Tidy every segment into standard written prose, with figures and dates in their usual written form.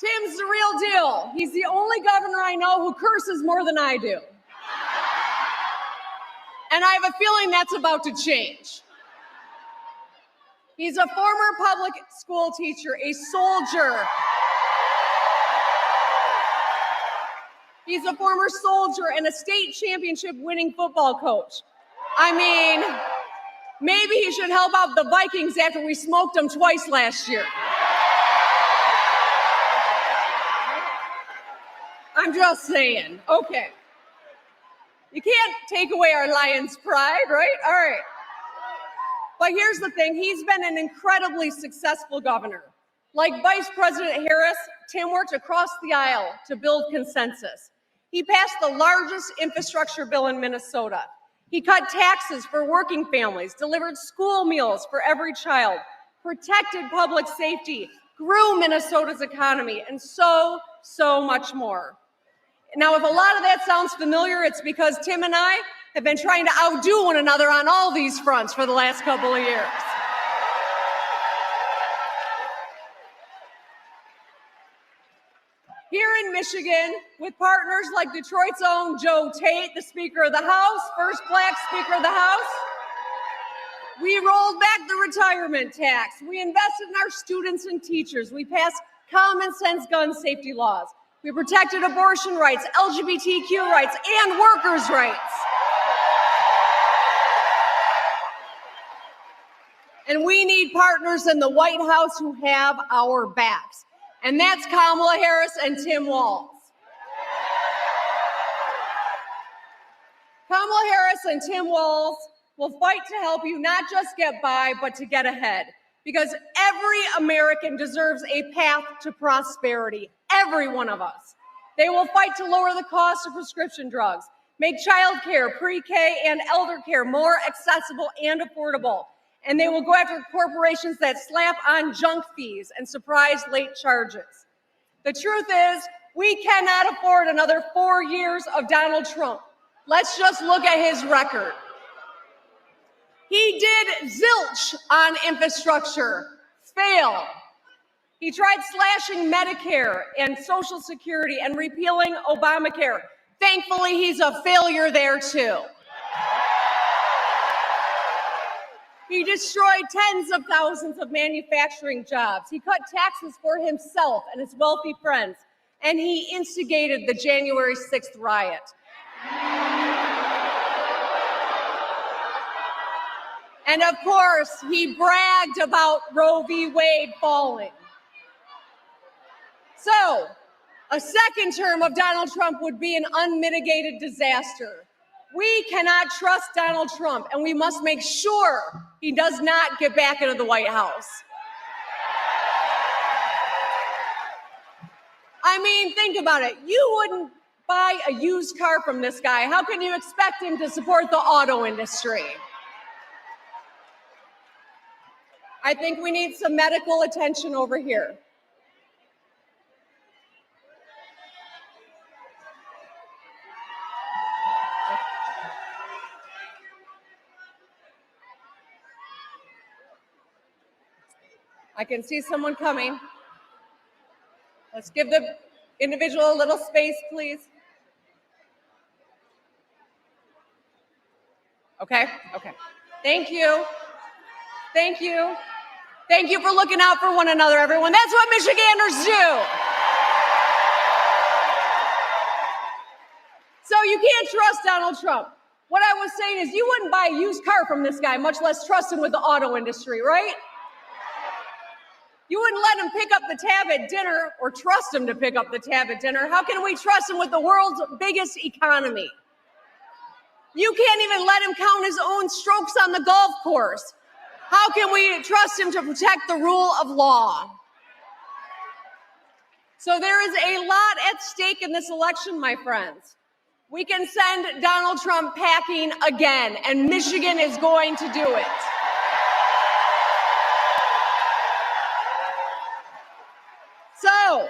Tim's the real deal. He's the only governor I know who curses more than I do. And I have a feeling that's about to change. He's a former public school teacher, a soldier. He's a former soldier and a state championship winning football coach. I mean, maybe he should help out the Vikings after we smoked them twice last year. I'm just saying. Okay. You can't take away our Lions' pride, right? All right. But here's the thing. He's been an incredibly successful governor. Like Vice President Harris, Tim worked across the aisle to build consensus. He passed the largest infrastructure bill in Minnesota. He cut taxes for working families, delivered school meals for every child, protected public safety, grew Minnesota's economy, and so much more. Now, if a lot of that sounds familiar, it's because Tim and I have been trying to outdo one another on all these fronts for the last couple of years. Here in Michigan, with partners like Detroit's own Joe Tate, the Speaker of the House, first Black Speaker of the House, we rolled back the retirement tax. We invested in our students and teachers. We passed common sense gun safety laws. We protected abortion rights, LGBTQ rights, and workers' rights. And we need partners in the White House who have our backs. And that's Kamala Harris and Tim Walz. Kamala Harris and Tim Walz will fight to help you not just get by, but to get ahead. Because every American deserves a path to prosperity, every one of us. They will fight to lower the cost of prescription drugs, make childcare, pre-K, and elder care more accessible and affordable. And they will go after corporations that slap on junk fees and surprise late charges. The truth is, we cannot afford another 4 years of Donald Trump. Let's just look at his record. He did zilch on infrastructure, fail. He tried slashing Medicare and Social Security and repealing Obamacare. Thankfully, he's a failure there too. He destroyed tens of thousands of manufacturing jobs. He cut taxes for himself and his wealthy friends, and he instigated the January 6th riot. And of course, he bragged about Roe v. Wade falling. So, a second term of Donald Trump would be an unmitigated disaster. We cannot trust Donald Trump, and we must make sure he does not get back into the White House. I mean, think about it. You wouldn't buy a used car from this guy. How can you expect him to support the auto industry? I think we need some medical attention over here. I can see someone coming. Let's give the individual a little space, please. Okay. Thank you. Thank you. Thank you for looking out for one another, everyone. That's what Michiganders do. So you can't trust Donald Trump. What I was saying is you wouldn't buy a used car from this guy, much less trust him with the auto industry, right? You wouldn't let him pick up the tab at dinner or trust him to pick up the tab at dinner. How can we trust him with the world's biggest economy? You can't even let him count his own strokes on the golf course. How can we trust him to protect the rule of law? So there is a lot at stake in this election, my friends. We can send Donald Trump packing again, and Michigan is going to do it. So,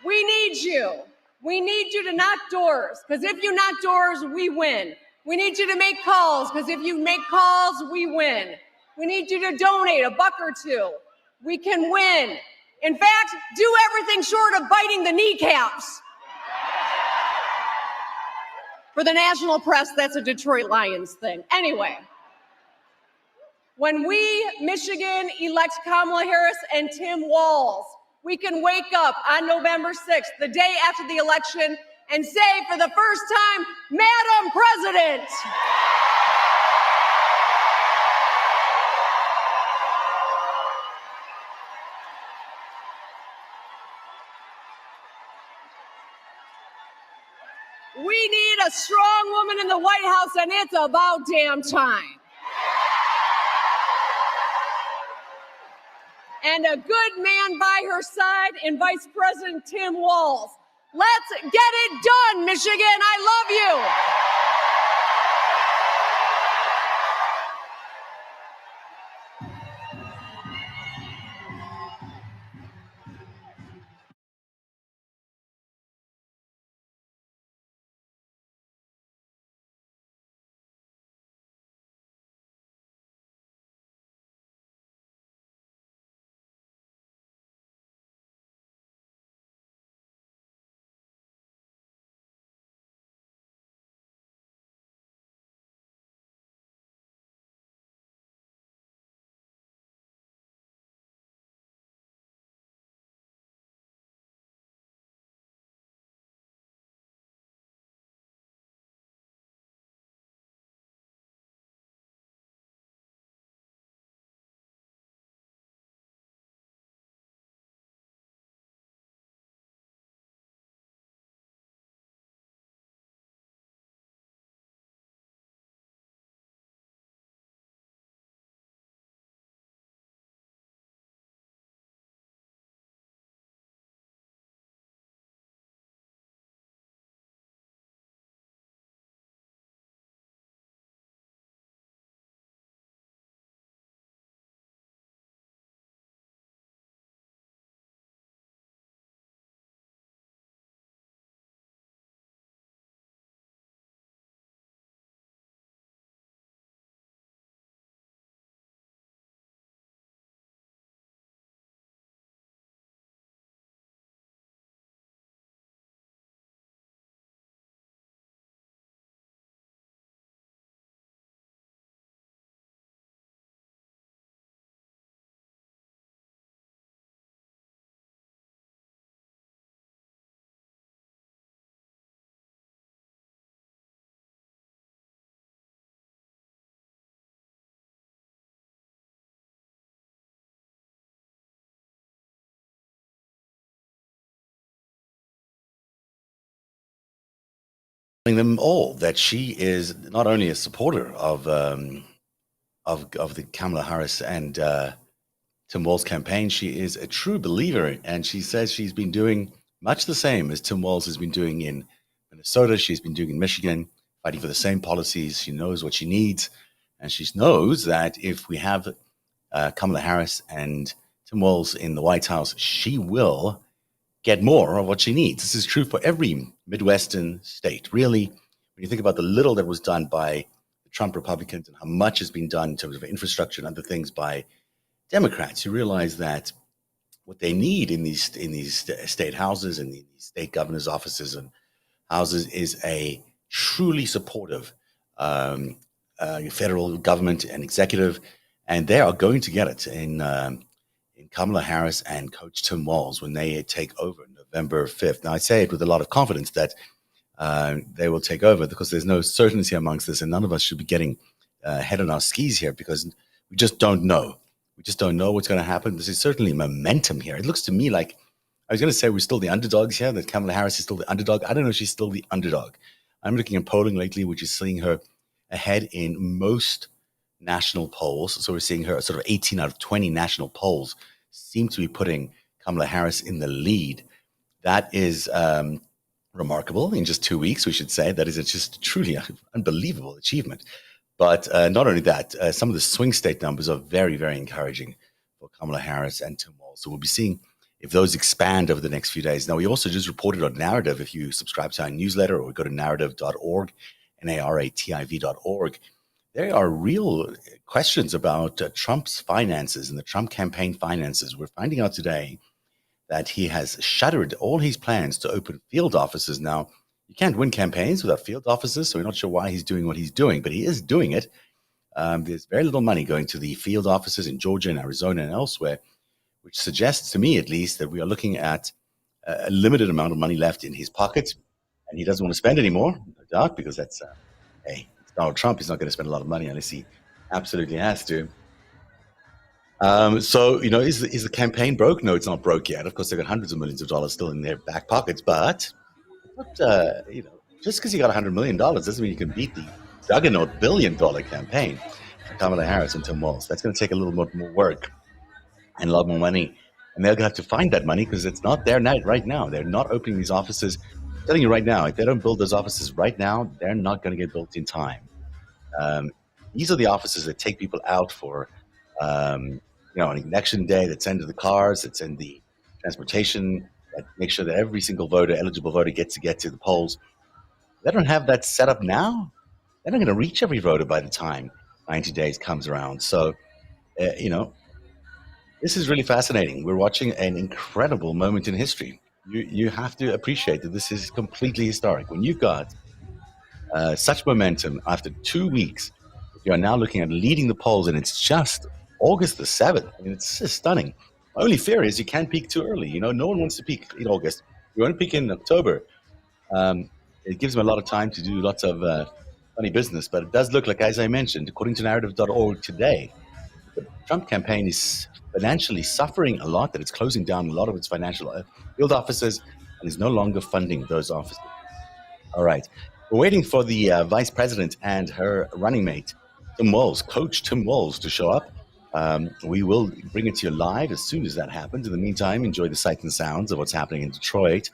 we need you. We need you to knock doors, because if you knock doors, we win. We need you to make calls, because if you make calls, we win. We need you to donate $1 or $2. We can win. In fact, do everything short of biting the kneecaps. For the national press, that's a Detroit Lions thing. Anyway, when we, Michigan, elect Kamala Harris and Tim Walz, we can wake up on November 6th, the day after the election, and say for the first time, Madam President. We need a strong woman in the White House, and it's about damn time. And a good man by her side in Vice President Tim Walz. Let's get it done, Michigan. I love you. Them all that she is not only a supporter of the Kamala Harris and Tim Walz campaign, she is a true believer, and she says she's been doing much the same as Tim Walz has been doing in Minnesota. She's been doing in Michigan, fighting for the same policies. She knows what she needs, and she knows that if we have Kamala Harris and Tim Walz in the White House, she will get more of what she needs. This is true for every Midwestern state. Really, when you think about the little that was done by the Trump Republicans and how much has been done in terms of infrastructure and other things by Democrats, you realize that what they need in these state houses and these state governors' offices and houses is a truly supportive federal government and executive, and they are going to get it in Kamala Harris and Coach Tim Walz when they take over November 5th. Now, I say it with a lot of confidence that they will take over because there's no certainty amongst this, and none of us should be getting head on our skis here because we just don't know. We just don't know what's going to happen. This is certainly momentum here. It looks to me like I was going to say we're still the underdogs here, that Kamala Harris is still the underdog. I don't know if she's still the underdog. I'm looking at polling lately, which is seeing her ahead in most national polls. So we're seeing her sort of 18 out of 20 national polls seem to be putting Kamala Harris in the lead. That is remarkable in just 2 weeks, we should say. That is just truly an unbelievable achievement. But not only that, some of the swing state numbers are very, very encouraging for Kamala Harris and Tim Walz. So we'll be seeing if those expand over the next few days. Now, we also just reported on Narrative. If you subscribe to our newsletter or go to narrative.org, NARATIV.org, there are real questions about Trump's finances and the Trump campaign finances. We're finding out today that he has shuttered all his plans to open field offices. Now, you can't win campaigns without field offices, so we're not sure why he's doing what he's doing, but he is doing it. There's very little money going to the field offices in Georgia and Arizona and elsewhere, which suggests to me, at least, that we are looking at a limited amount of money left in his pocket, and he doesn't want to spend any more, no doubt, because that's, hey, it's Donald Trump. He's not going to spend a lot of money unless he absolutely has to. So, is the campaign broke? No, it's not broke yet. Of course, they've got hundreds of millions of dollars still in their back pockets, but just because you got $100 million doesn't mean you can beat the juggernaut billion-dollar campaign for Kamala Harris and Tim Walz. That's going to take a little bit more work and a lot more money. And they're going to have to find that money because it's not their night right now. They're not opening these offices. I'm telling you right now, if they don't build those offices right now, they're not going to get built in time. These are the offices that take people out for, on election day, that send to the cars, that send the transportation, that make sure that every single eligible voter gets to get to the polls. They don't have that set up now. They're not going to reach every voter by the time 90 days comes around. So, this is really fascinating. We're watching an incredible moment in history. You have to appreciate that this is completely historic. When you've got such momentum after 2 weeks, you are now looking at leading the polls, and it's just August the 7th. I mean, it's just stunning. My only fear is you can't peak too early. No one wants to peak in August. You want to peak in October. It gives them a lot of time to do lots of funny business, but it does look like, as I mentioned, according to narrative.org today, the Trump campaign is financially suffering a lot, that it's closing down a lot of its financial field offices and is no longer funding those offices. All right. We're waiting for the vice president and her running mate, Tim Walz, Coach Tim Walz, to show up. We will bring it to you live as soon as that happens. In the meantime, enjoy the sights and sounds of what's happening in Detroit.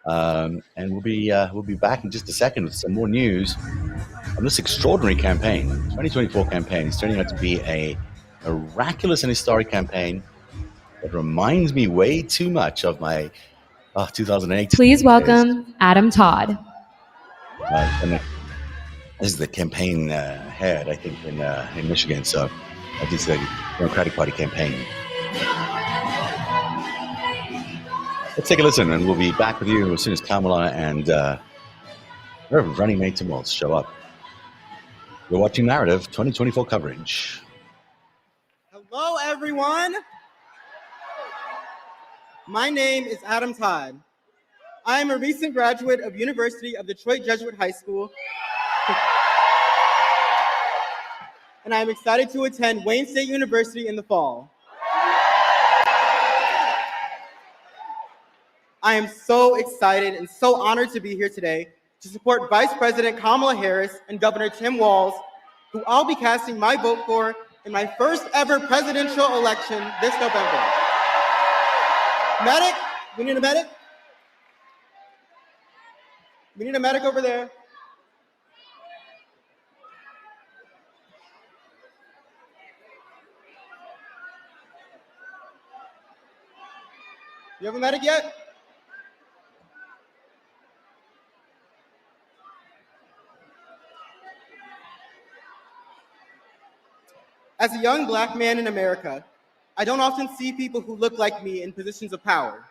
And we'll be back in just a second with some more news on this extraordinary campaign. 2024 campaign is turning out to be a miraculous and historic campaign that reminds me way too much of my 2008. Please welcome Adam Todd. This is the campaign head, I think, in Michigan. So this is the Democratic Party campaign. Let's take a listen, and we'll be back with you as soon as Kamala and her running mate Tim Walz show up. You're watching Narrative 2024 coverage. Hello, everyone. My name is Adam Todd. I am a recent graduate of University of Detroit Jesuit High School, and I am excited to attend Wayne State University in the fall. I am so excited and so honored to be here today to support Vice President Kamala Harris and Governor Tim Walz, who I'll be casting my vote for in my first ever presidential election this November. Medic, we need a medic. We need a medic over there. You have a medic yet? As a young Black man in America, I don't often see people who look like me in positions of power.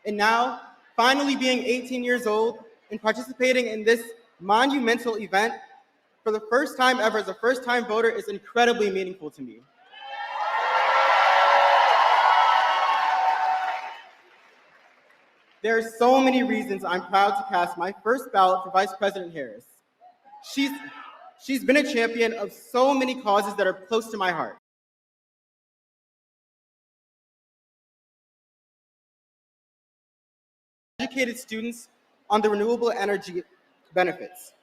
And now, finally being 18 years old and participating in this monumental event for the first time ever as a first-time voter is incredibly meaningful to me. There are so many reasons I'm proud to cast my first ballot for Vice President Harris. She's been a champion of so many causes that are close to my heart. Educated students on the renewable energy benefits.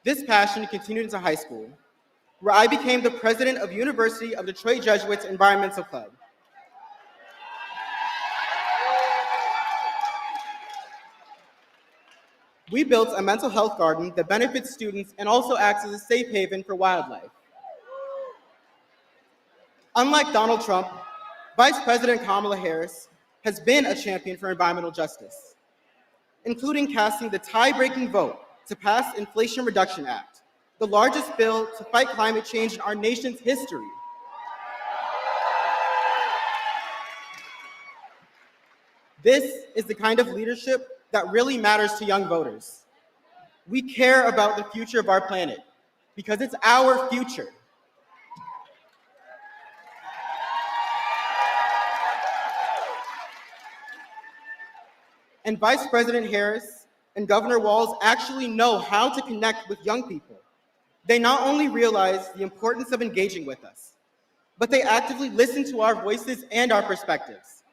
This passion continued into high school, where I became the president of University of Detroit Jesuits Environmental Club. We built a mental health garden that benefits students and also acts as a safe haven for wildlife. Unlike Donald Trump, Vice President Kamala Harris has been a champion for environmental justice, including casting the tie-breaking vote to pass Inflation Reduction Act, the largest bill to fight climate change in our nation's history. This is the kind of leadership that really matters to young voters. We care about the future of our planet because it's our future. And Vice President Harris and Governor Walz actually know how to connect with young people. They not only realize the importance of engaging with us, but they actively listen to our voices and our perspectives.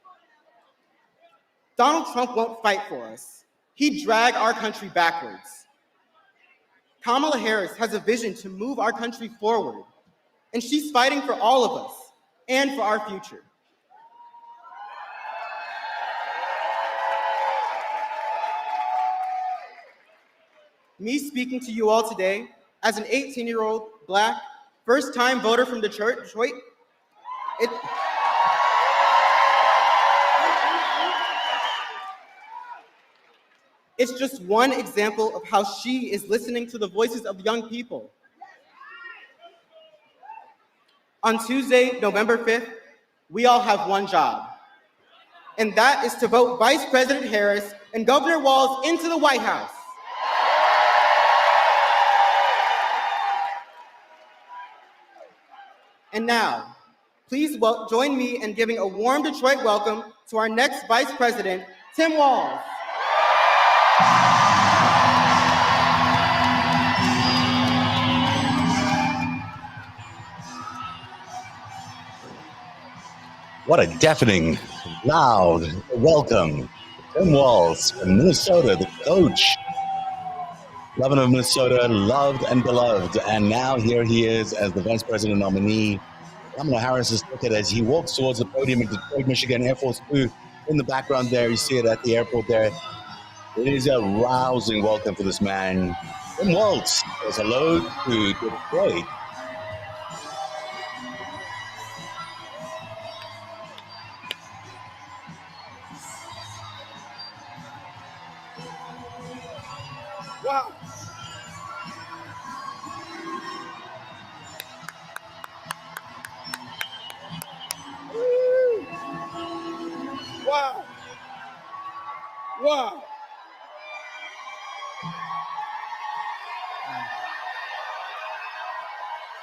Donald Trump won't fight for us. He'd drag our country backwards. Kamala Harris has a vision to move our country forward, and she's fighting for all of us and for our future. Me speaking to you all today as an 18-year-old Black, first-time voter from Detroit, it's just one example of how she is listening to the voices of young people. On Tuesday, November 5th, we all have one job, and that is to vote Vice President Harris and Governor Walz into the White House. And now, please join me in giving a warm Detroit welcome to our next Vice President, Tim Walz. What a deafening, loud welcome. Tim Walz from Minnesota, the coach. Governor of Minnesota, loved and beloved. And now here he is as the Vice President nominee. Kamala Harris is looking as he walks towards the podium in Detroit, Michigan, Air Force Two. In the background there, you see it at the airport there. It is a rousing welcome for this man. Tim Walz says hello to Detroit. Wow. Woo. Wow. Wow.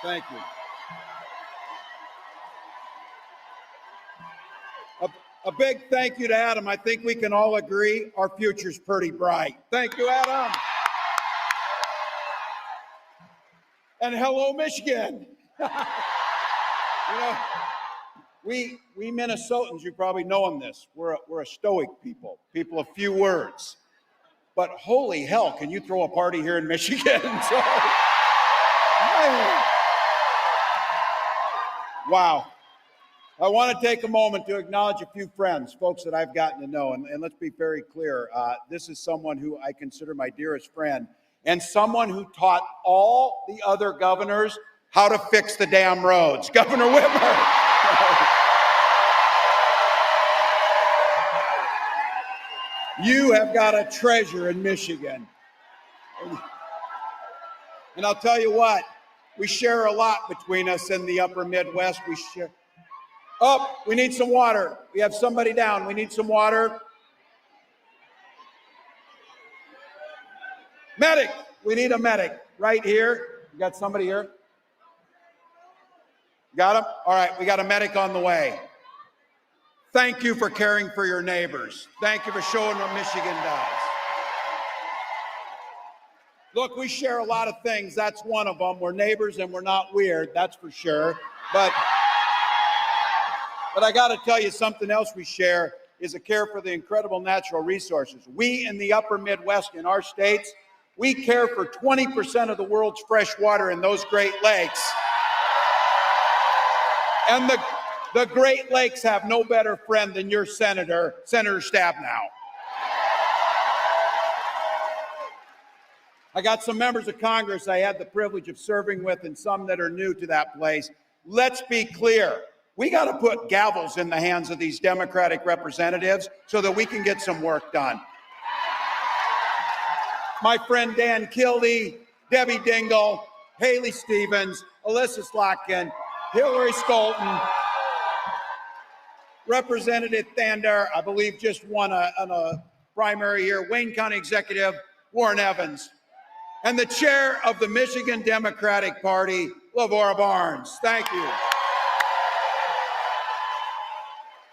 Thank you. A big thank you to Adam. I think we can all agree our future's pretty bright. Thank you, Adam. And hello, Michigan. You know, we Minnesotans, you probably know this. We're a stoic people of few words. But holy hell, can you throw a party here in Michigan? So, wow. I want to take a moment to acknowledge a few friends, folks that I've gotten to know. And let's be very clear. This is someone who I consider my dearest friend and someone who taught all the other governors how to fix the damn roads. Governor Whitmer. You have got a treasure in Michigan. And I'll tell you what, we share a lot between us in the upper Midwest. We share. Oh, we need some water. We have somebody down. We need some water. Medic. We need a medic right here. You got somebody here? Got him? All right, we got a medic on the way. Thank you for caring for your neighbors. Thank you for showing what Michigan does. Look, we share a lot of things. That's one of them. We're neighbors and we're not weird, that's for sure. But I got to tell you, something else we share is a care for the incredible natural resources. We in the upper Midwest, in our states, we care for 20% of the world's fresh water in those Great Lakes. And the Great Lakes have no better friend than your Senator Stabenow. I got some members of Congress I had the privilege of serving with and some that are new to that place. Let's be clear. We got to put gavels in the hands of these Democratic representatives so that we can get some work done. My friend Dan Kildee, Debbie Dingell, Haley Stevens, Alyssa Slotkin, Hillary Scholten. Representative Thandar, I believe, just won on a primary here. Wayne County Executive Warren Evans. And the chair of the Michigan Democratic Party, Lavora Barnes. Thank you.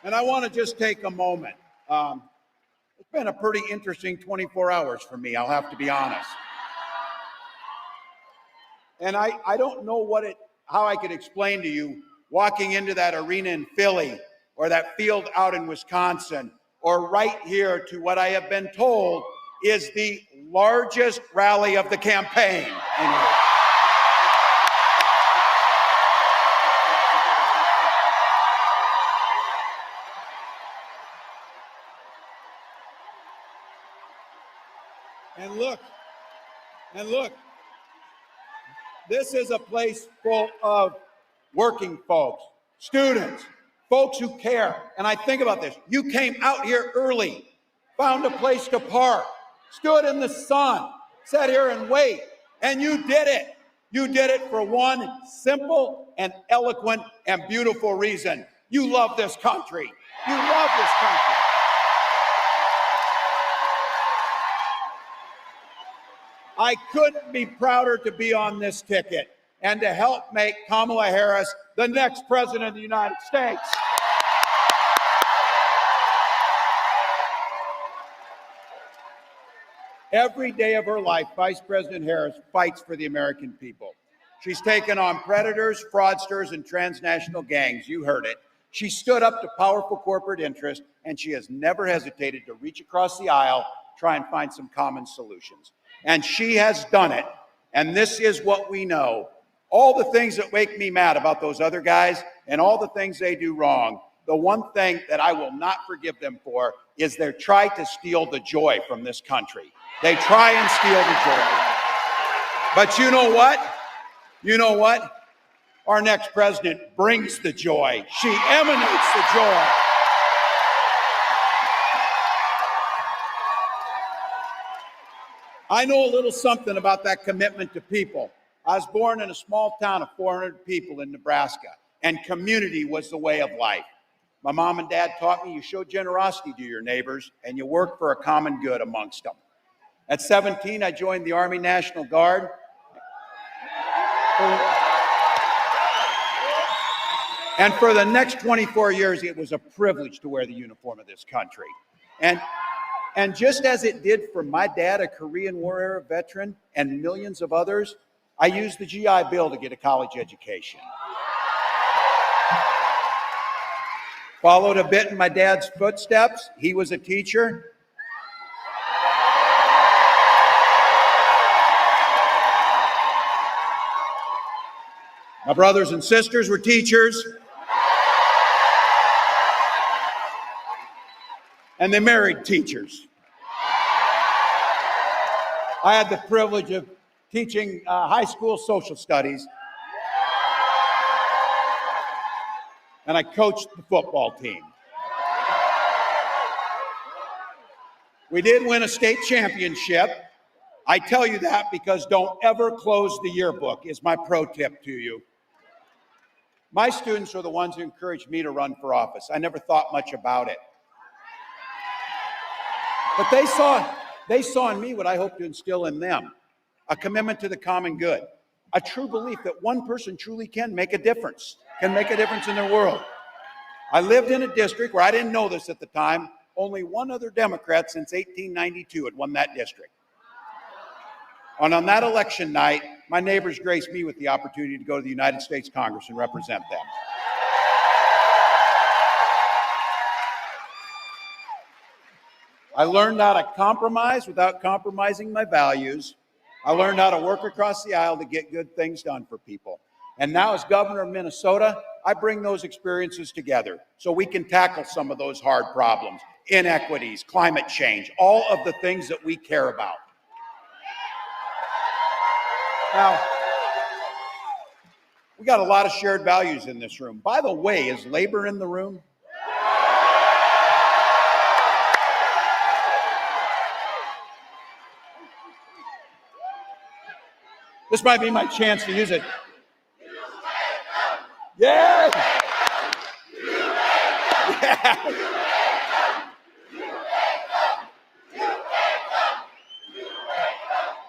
And I want to just take a moment. It's been a pretty interesting 24 hours for me, I'll have to be honest. And I don't know how I could explain to you walking into that arena in Philly or that field out in Wisconsin or right here to what I have been told is the largest rally of the campaign. And look, this is a place full of working folks, students, folks who care. And I think about this. You came out here early, found a place to park, stood in the sun, sat here and wait, and you did it. You did it for one simple and eloquent and beautiful reason. You love this country. You love this country. I couldn't be prouder to be on this ticket and to help make Kamala Harris the next president of the United States. Every day of her life, Vice President Harris fights for the American people. She's taken on predators, fraudsters, and transnational gangs. You heard it. She stood up to powerful corporate interests, and she has never hesitated to reach across the aisle, try and find some common solutions. And she has done it. And this is what we know. All the things that make me mad about those other guys and all the things they do wrong, the one thing that I will not forgive them for is they try to steal the joy from this country. They try and steal the joy. But you know what? You know what? Our next president brings the joy. She emanates the joy. I know a little something about that commitment to people. I was born in a small town of 400 people in Nebraska, and community was the way of life. My mom and dad taught me you show generosity to your neighbors, and you work for a common good amongst them. At 17, I joined the Army National Guard. And for the next 24 years, it was a privilege to wear the uniform of this country. And just as it did for my dad, a Korean War era veteran, and millions of others, I used the GI Bill to get a college education. Followed a bit in my dad's footsteps. He was a teacher. My brothers and sisters were teachers. And they married teachers. I had the privilege of teaching high school social studies. And I coached the football team. We did win a state championship. I tell you that because don't ever close the yearbook is my pro tip to you. My students are the ones who encouraged me to run for office. I never thought much about it. But they saw in me what I hope to instill in them, a commitment to the common good, a true belief that one person truly can make a difference in their world. I lived in a district where I didn't know this at the time. Only one other Democrat since 1892 had won that district. And on that election night, my neighbors graced me with the opportunity to go to the United States Congress and represent them. I learned how to compromise without compromising my values. I learned how to work across the aisle to get good things done for people. And now as governor of Minnesota, I bring those experiences together so we can tackle some of those hard problems, inequities, climate change, all of the things that we care about. Now, we got a lot of shared values in this room. By the way, is labor in the room? This might be my chance to use it. Yeah. Yeah.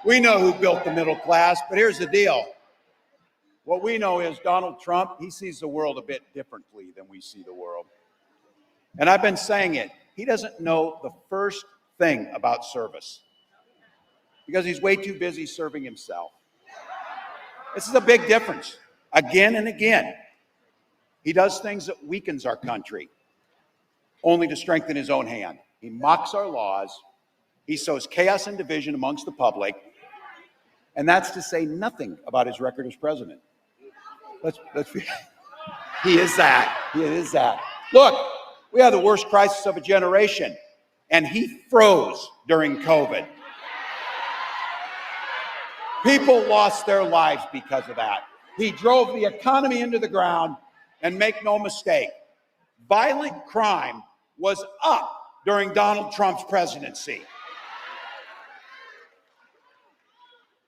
We know who built the middle class, but here's the deal. What we know is Donald Trump, he sees the world a bit differently than we see the world. And I've been saying it. He doesn't know the first thing about service because he's way too busy serving himself. This is a big difference. Again and again, he does things that weakens our country, only to strengthen his own hand. He mocks our laws. He sows chaos and division amongst the public. And that's to say nothing about his record as president. Let's be, he is that. He is that. Look, we have the worst crisis of a generation, and he froze during COVID. People lost their lives because of that. He drove the economy into the ground, and make no mistake, violent crime was up during Donald Trump's presidency.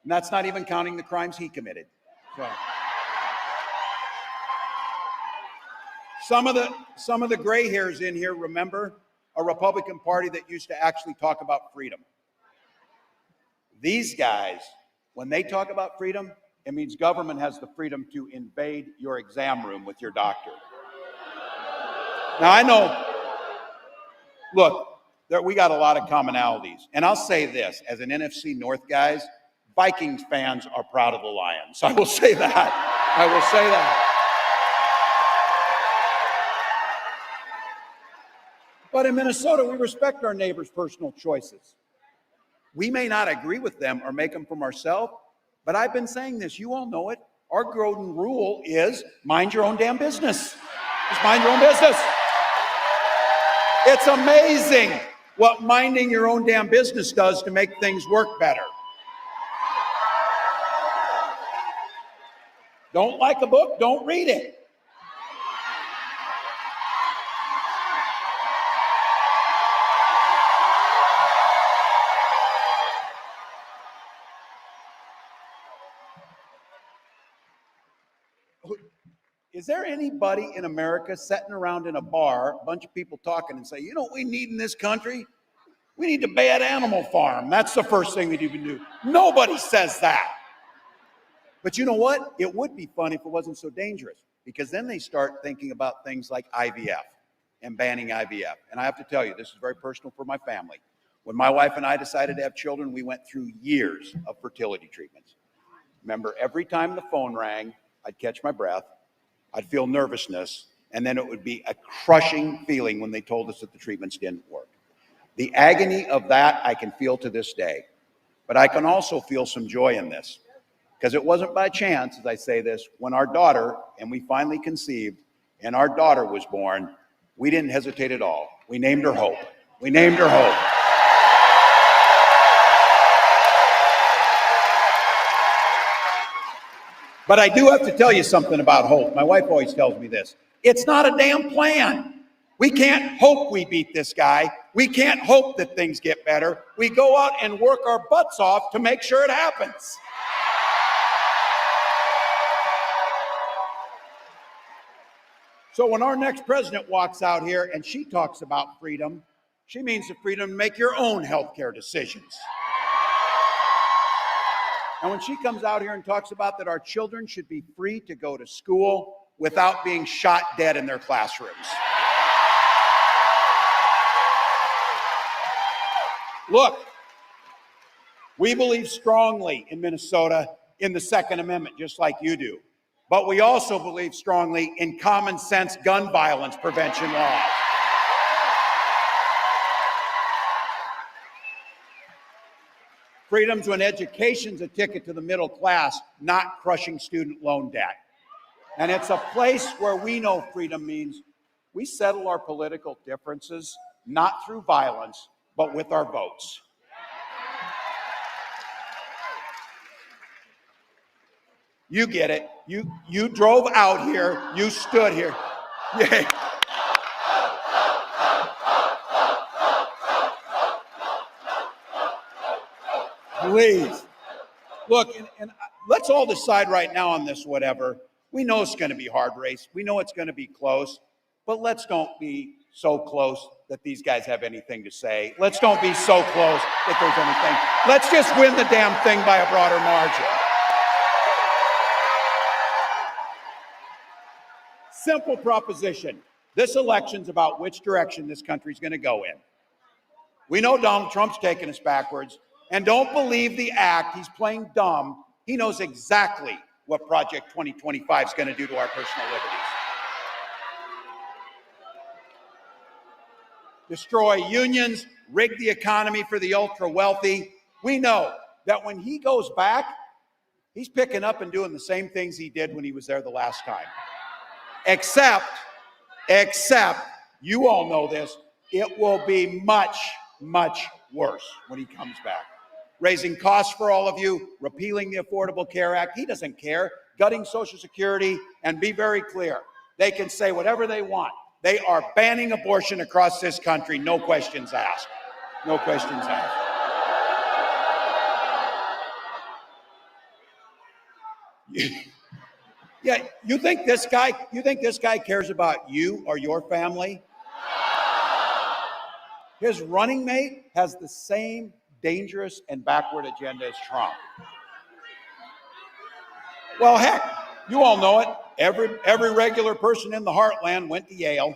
And that's not even counting the crimes he committed. So, some of the gray hairs in here remember a Republican Party that used to actually talk about freedom. These guys, when they talk about freedom, it means government has the freedom to invade your exam room with your doctor. Now I know, look, we got a lot of commonalities. And I'll say this, as an NFC North guys, Vikings fans are proud of the Lions. I will say that. I will say that. But in Minnesota, we respect our neighbors' personal choices. We may not agree with them or make them from ourselves, but I've been saying this. You all know it. Our golden rule is mind your own damn business. Just mind your own business. It's amazing what minding your own damn business does to make things work better. Don't like a book, don't read it. Is there anybody in America sitting around in a bar, a bunch of people talking and say, you know what we need in this country? We need a bad animal farm. That's the first thing that you can do. Nobody says that. But you know what? It would be fun if it wasn't so dangerous, because then they start thinking about things like IVF and banning IVF. And I have to tell you, this is very personal for my family. When my wife and I decided to have children, we went through years of fertility treatments. Remember, every time the phone rang, I'd catch my breath, I'd feel nervousness, and then it would be a crushing feeling when they told us that the treatments didn't work. The agony of that I can feel to this day. But I can also feel some joy in this, because it wasn't by chance, as I say this, when our daughter, and we finally conceived, and our daughter was born, we didn't hesitate at all. We named her Hope. We named her Hope. But I do have to tell you something about hope. My wife always tells me this. It's not a damn plan. We can't hope we beat this guy. We can't hope that things get better. We go out and work our butts off to make sure it happens. So when our next president walks out here and she talks about freedom, she means the freedom to make your own healthcare decisions. And when she comes out here and talks about that our children should be free to go to school without being shot dead in their classrooms. Look, we believe strongly in Minnesota in the Second Amendment, just like you do. But we also believe strongly in common sense gun violence prevention laws. Freedom to an education's a ticket to the middle class, not crushing student loan debt. And it's a place where we know freedom means we settle our political differences, not through violence, but with our votes. You get it. You drove out here. You stood here. Yeah. Please. Look, and let's all decide right now on this, whatever. We know it's going to be a hard race. We know it's going to be close. But let's don't be so close that these guys have anything to say. Let's don't be so close that there's anything. Let's just win the damn thing by a broader margin. Simple proposition. This election's about which direction this country's going to go in. We know Donald Trump's taking us backwards, and don't believe the act. He's playing dumb. He knows exactly what Project 2025 is going to do to our personal liberties. Destroy unions, rig the economy for the ultra wealthy. We know that when he goes back, he's picking up and doing the same things he did when he was there the last time. Except, you all know this, it will be much, much worse when he comes back. Raising costs for all of you, repealing the Affordable Care Act. He doesn't care. Gutting Social Security, and be very clear. They can say whatever they want. They are banning abortion across this country, no questions asked. No questions asked. Yeah, you think this guy cares about you or your family? His running mate has the same dangerous and backward agenda as Trump. Well, heck, you all know it. Every regular person in the heartland went to Yale,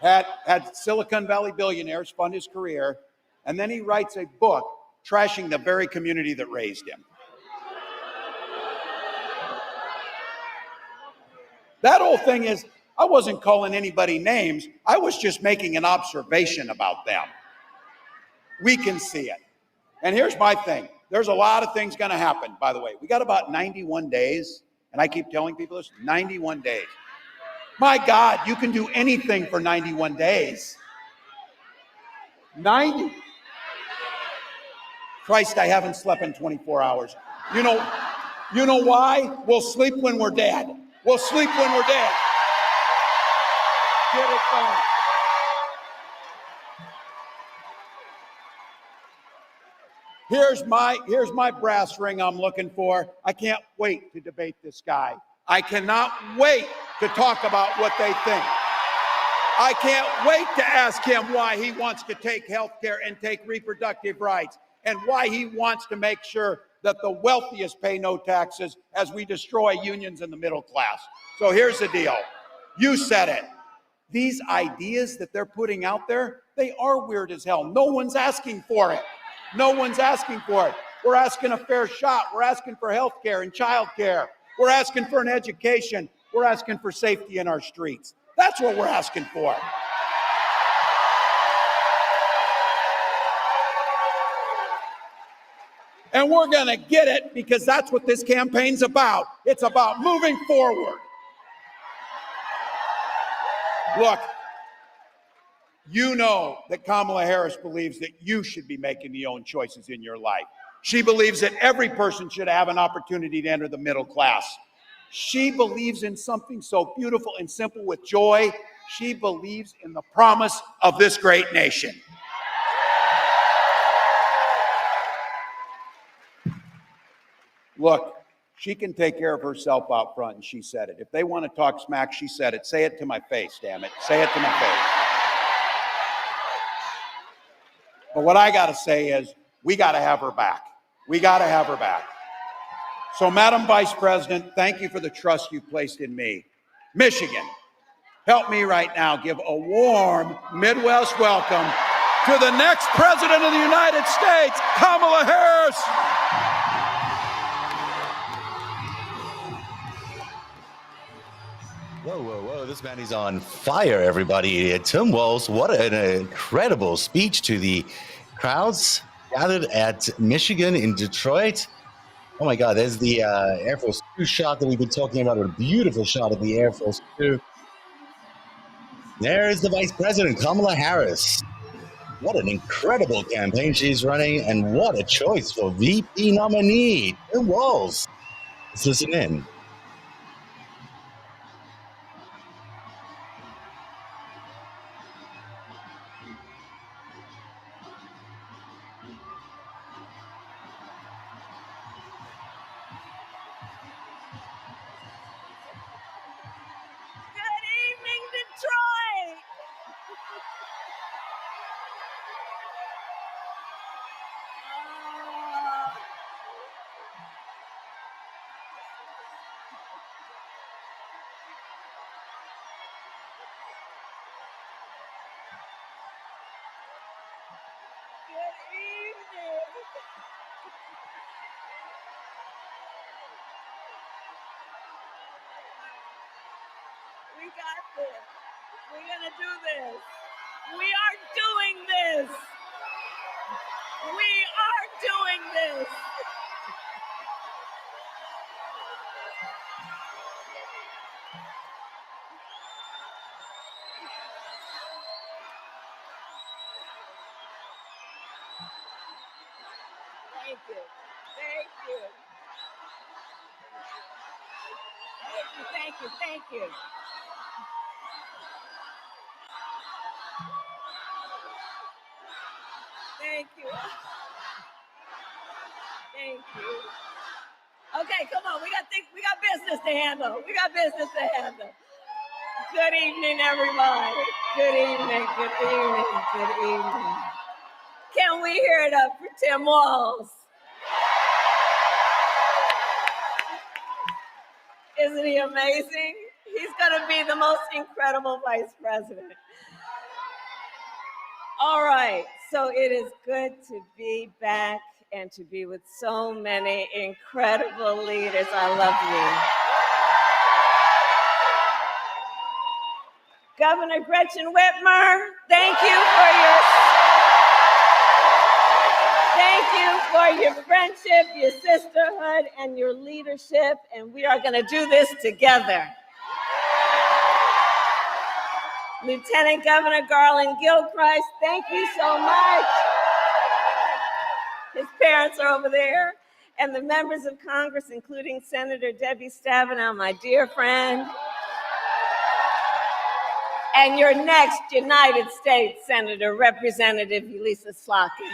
had Silicon Valley billionaires fund his career, and then he writes a book trashing the very community that raised him. That whole thing is, I wasn't calling anybody names. I was just making an observation about them. We can see it. And here's my thing. There's a lot of things going to happen, by the way. We got about 91 days, and I keep telling people this, 91 days. My God, you can do anything for 91 days. 90. Christ, I haven't slept in 24 hours. You know why? We'll sleep when we're dead. We'll sleep when we're dead. Get it going. Here's my brass ring I'm looking for. I can't wait to debate this guy. I cannot wait to talk about what they think. I can't wait to ask him why he wants to take health care and take reproductive rights, and why he wants to make sure that the wealthiest pay no taxes as we destroy unions in the middle class. So here's the deal. You said it. These ideas that they're putting out there, they are weird as hell. No one's asking for it. No one's asking for it. We're asking a fair shot. We're asking for health care and child care. We're asking for an education. We're asking for safety in our streets. That's what we're asking for. And we're going to get it because that's what this campaign's about. It's about moving forward. Look, you know that Kamala Harris believes that you should be making the own choices in your life. She believes that every person should have an opportunity to enter the middle class. She believes in something so beautiful and simple with joy. She believes in the promise of this great nation. Look, she can take care of herself out front, and she said it. If they want to talk smack, she said it. Say it to my face, damn it. Say it to my face. But what I got to say is, we got to have her back. We got to have her back. So, Madam Vice President, thank you for the trust you've placed in me. Michigan, help me right now give a warm Midwest welcome to the next President of the United States, Kamala Harris. Whoa, whoa, whoa. This man is on fire, everybody. Tim Walz, what an incredible speech to the crowds gathered at Michigan in Detroit. Oh, my God. There's the Air Force Two shot that we've been talking about, a beautiful shot of the Air Force Two. There's the Vice President, Kamala Harris. What an incredible campaign she's running, and what a choice for VP nominee, Tim Walz. Let's listen in. Good evening, Detroit. We got this. We're going to do this. We are doing this. We are doing this. Thank you. Thank you. Thank you. Thank you. Thank you. Thank you. Okay, come on. We got business to handle. We got business to handle. Good evening, everybody. Good evening. Good evening. Good evening. Can we hear it up for Tim Walz? Isn't he amazing? He's going to be the most incredible vice president. All right, so it is good to be back and to be with so many incredible leaders. I love you. Governor Gretchen Whitmer, thank you for your friendship, your sisterhood, and your leadership, and we are going to do this together. Lieutenant Governor Garland Gilchrist, thank you so much. His parents are over there. And the members of Congress, including Senator Debbie Stabenow, my dear friend. And your next United States Senator, Representative Elisa Slotkin.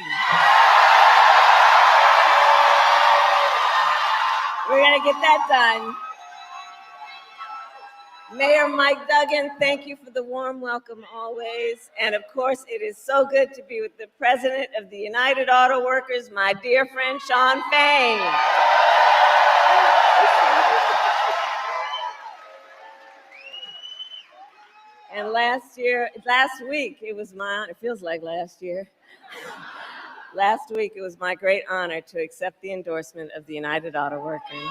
We're going to get that done. Mayor Mike Duggan, thank you for the warm welcome always. And of course, it is so good to be with the President of the United Auto Workers, my dear friend, Shawn Fain. And last week, it was my honor, it feels like last year. Last week, it was my great honor to accept the endorsement of the United Auto Workers.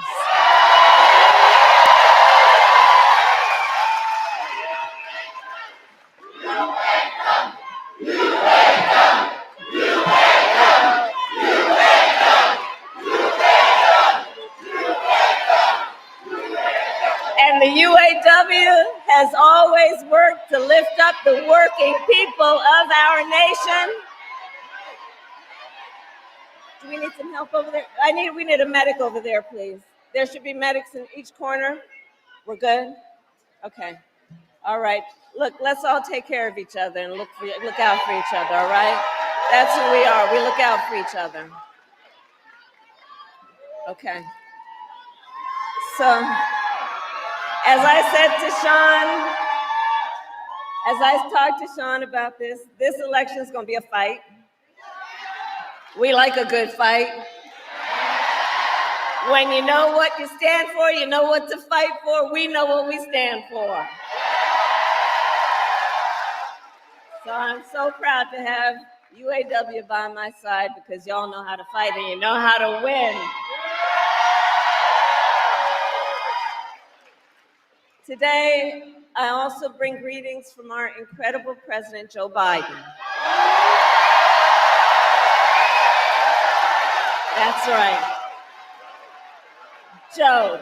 And the UAW has always worked to lift up the working people of our nation. Do we need some help over there? We need a medic over there, please. There should be medics in each corner. We're good? Okay. All right. Look, let's all take care of each other and look out for each other, all right? That's who we are. We look out for each other. Okay. So, as I talked to Shawn about this election is going to be a fight. We like a good fight. When you know what you stand for, you know what to fight for. We know what we stand for. So I'm so proud to have UAW by my side because y'all know how to fight and you know how to win. Today, I also bring greetings from our incredible President, Joe Biden. That's right. Joe.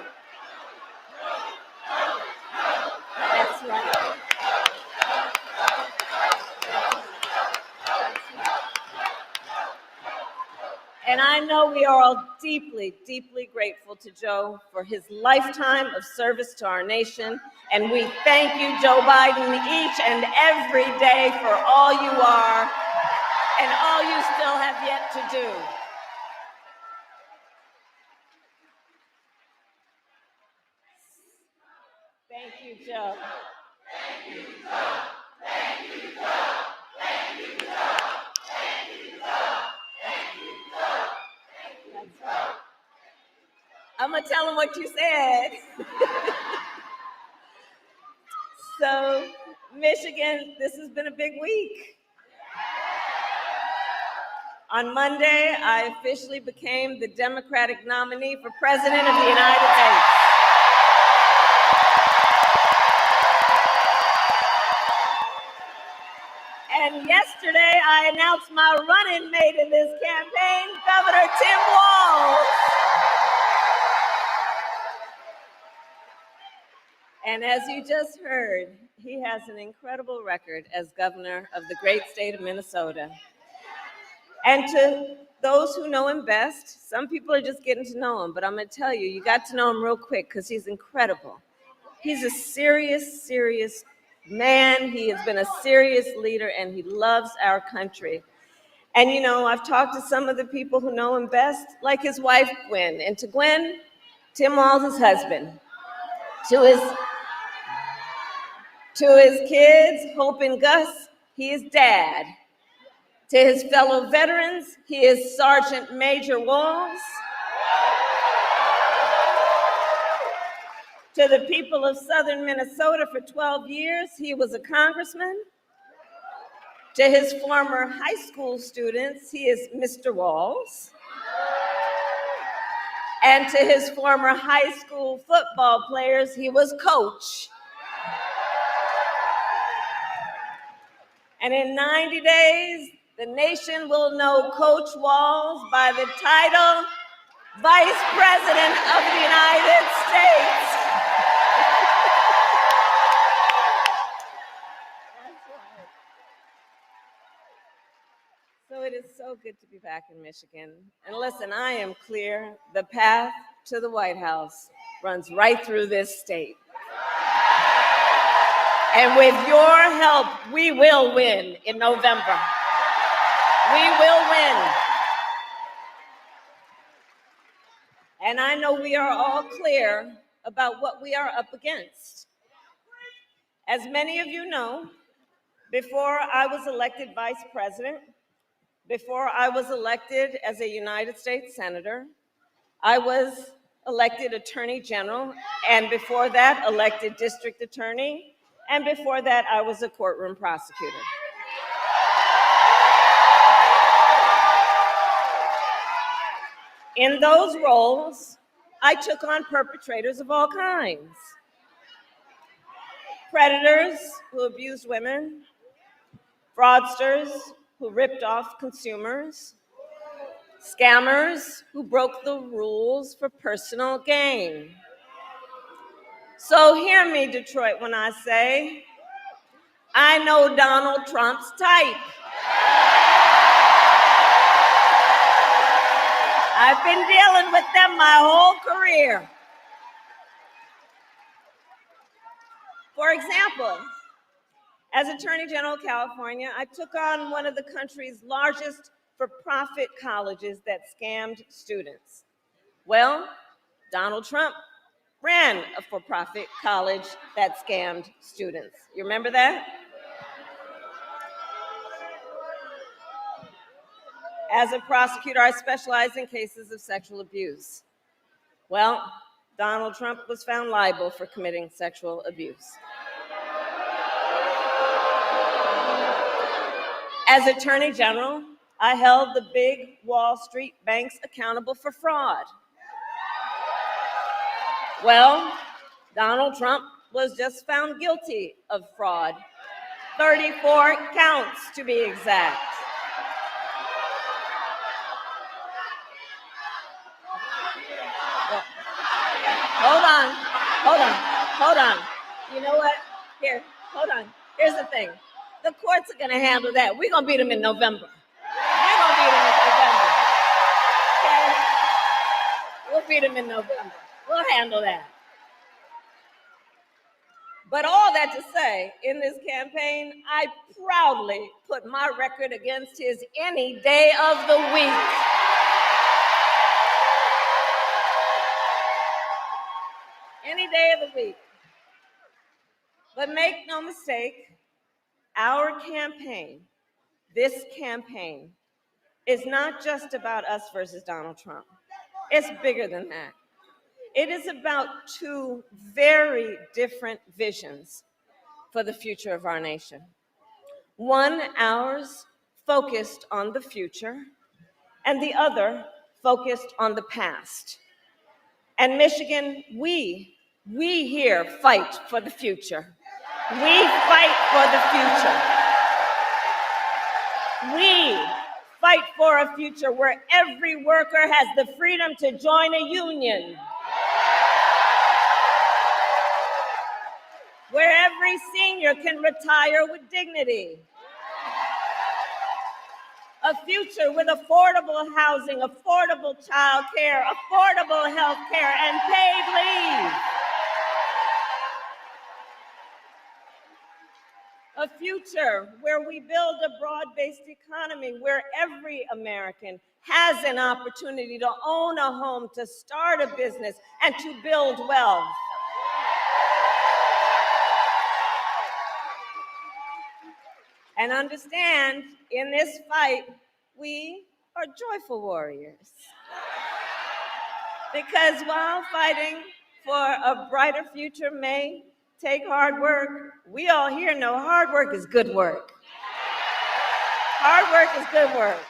That's right. And I know we are all deeply, deeply grateful to Joe for his lifetime of service to our nation. And we thank you, Joe Biden, each and every day for all you are and all you still have yet to do. Thank you, Joe. Thank you, Joe. Thank you, Joe. Thank you, Joe. Thank you, Joe. Thank you, Joe. That's right. I'm going to tell him what you said. So, Michigan, this has been a big week. On Monday, I officially became the Democratic nominee for President of the United States. And yesterday, I announced my running mate in this campaign, Governor Tim Walz. And as you just heard, he has an incredible record as governor of the great state of Minnesota. And to those who know him best, some people are just getting to know him, but I'm going to tell you, you got to know him real quick because he's incredible. He's a serious, serious man. He has been a serious leader, and he loves our country. And you know, I've talked to some of the people who know him best, like his wife, Gwen. And to Gwen, Tim Walz's husband. To his kids, Hope and Gus, he is dad. To his fellow veterans, he is Sergeant Major Walz. To the people of Southern Minnesota for 12 years, he was a congressman. To his former high school students, he is Mr. Walz. And to his former high school football players, he was Coach. And in 90 days, the nation will know Coach Walz by the title Vice President of the United States. So it is so good to be back in Michigan. And listen, I am clear. The path to the White House runs right through this state. And with your help, we will win in November. We will win. And I know we are all clear about what we are up against. As many of you know, before I was elected vice president, before I was elected as a United States Senator, I was elected Attorney General, and before that, elected District Attorney, and before that, I was a courtroom prosecutor. In those roles, I took on perpetrators of all kinds. Predators who abused women, fraudsters who ripped off consumers, scammers who broke the rules for personal gain. So hear me, Detroit, when I say, I know Donald Trump's type. I've been dealing with them my whole career. For example, as Attorney General of California, I took on one of the country's largest for-profit colleges that scammed students. Well, Donald Trump ran a for-profit college that scammed students. You remember that? As a prosecutor, I specialize in cases of sexual abuse. Well, Donald Trump was found liable for committing sexual abuse. As Attorney General, I held the big Wall Street banks accountable for fraud. Well, Donald Trump was just found guilty of fraud, 34 counts to be exact. Hold on. You know what? Here, hold on. Here's the thing. The courts are going to handle that. We're going to beat them in November. Okay? We'll beat them in November. We'll handle that. But all that to say, in this campaign, I proudly put my record against his any day of the week. Any day of the week. But make no mistake, our campaign, this campaign, is not just about us versus Donald Trump. It's bigger than that. It is about two very different visions for the future of our nation. One, ours, focused on the future, and the other focused on the past. And Michigan, we here fight for the future. We fight for the future. We fight for a future where every worker has the freedom to join a union, where every senior can retire with dignity, a future with affordable housing, affordable child care, affordable health care, and paid leave. A future where we build a broad-based economy where every American has an opportunity to own a home, to start a business, and to build wealth. And understand, in this fight, we are joyful warriors. Because while fighting for a brighter future may take hard work, we all here know hard work is good work. Hard work is good work.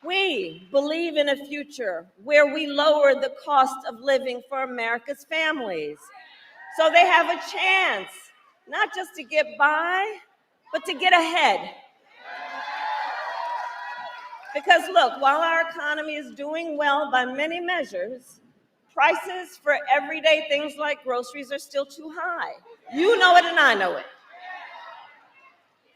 We believe in a future where we lower the cost of living for America's families, so they have a chance, not just to get by, but to get ahead. Because look, while our economy is doing well by many measures, prices for everyday things like groceries are still too high. You know it and I know it.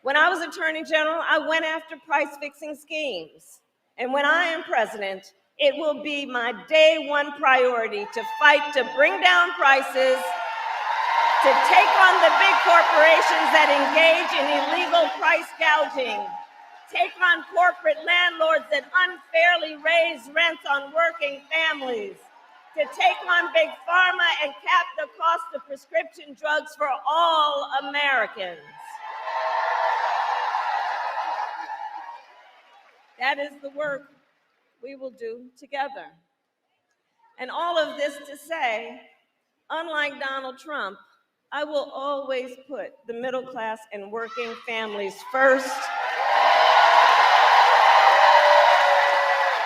When I was Attorney General, I went after price-fixing schemes. And when I am president, it will be my day one priority to fight to bring down prices, to take on the big corporations that engage in illegal price gouging, take on corporate landlords that unfairly raise rents on working families, to take on big pharma and cap the cost of prescription drugs for all Americans. That is the work we will do together. And all of this to say, unlike Donald Trump, I will always put the middle class and working families first.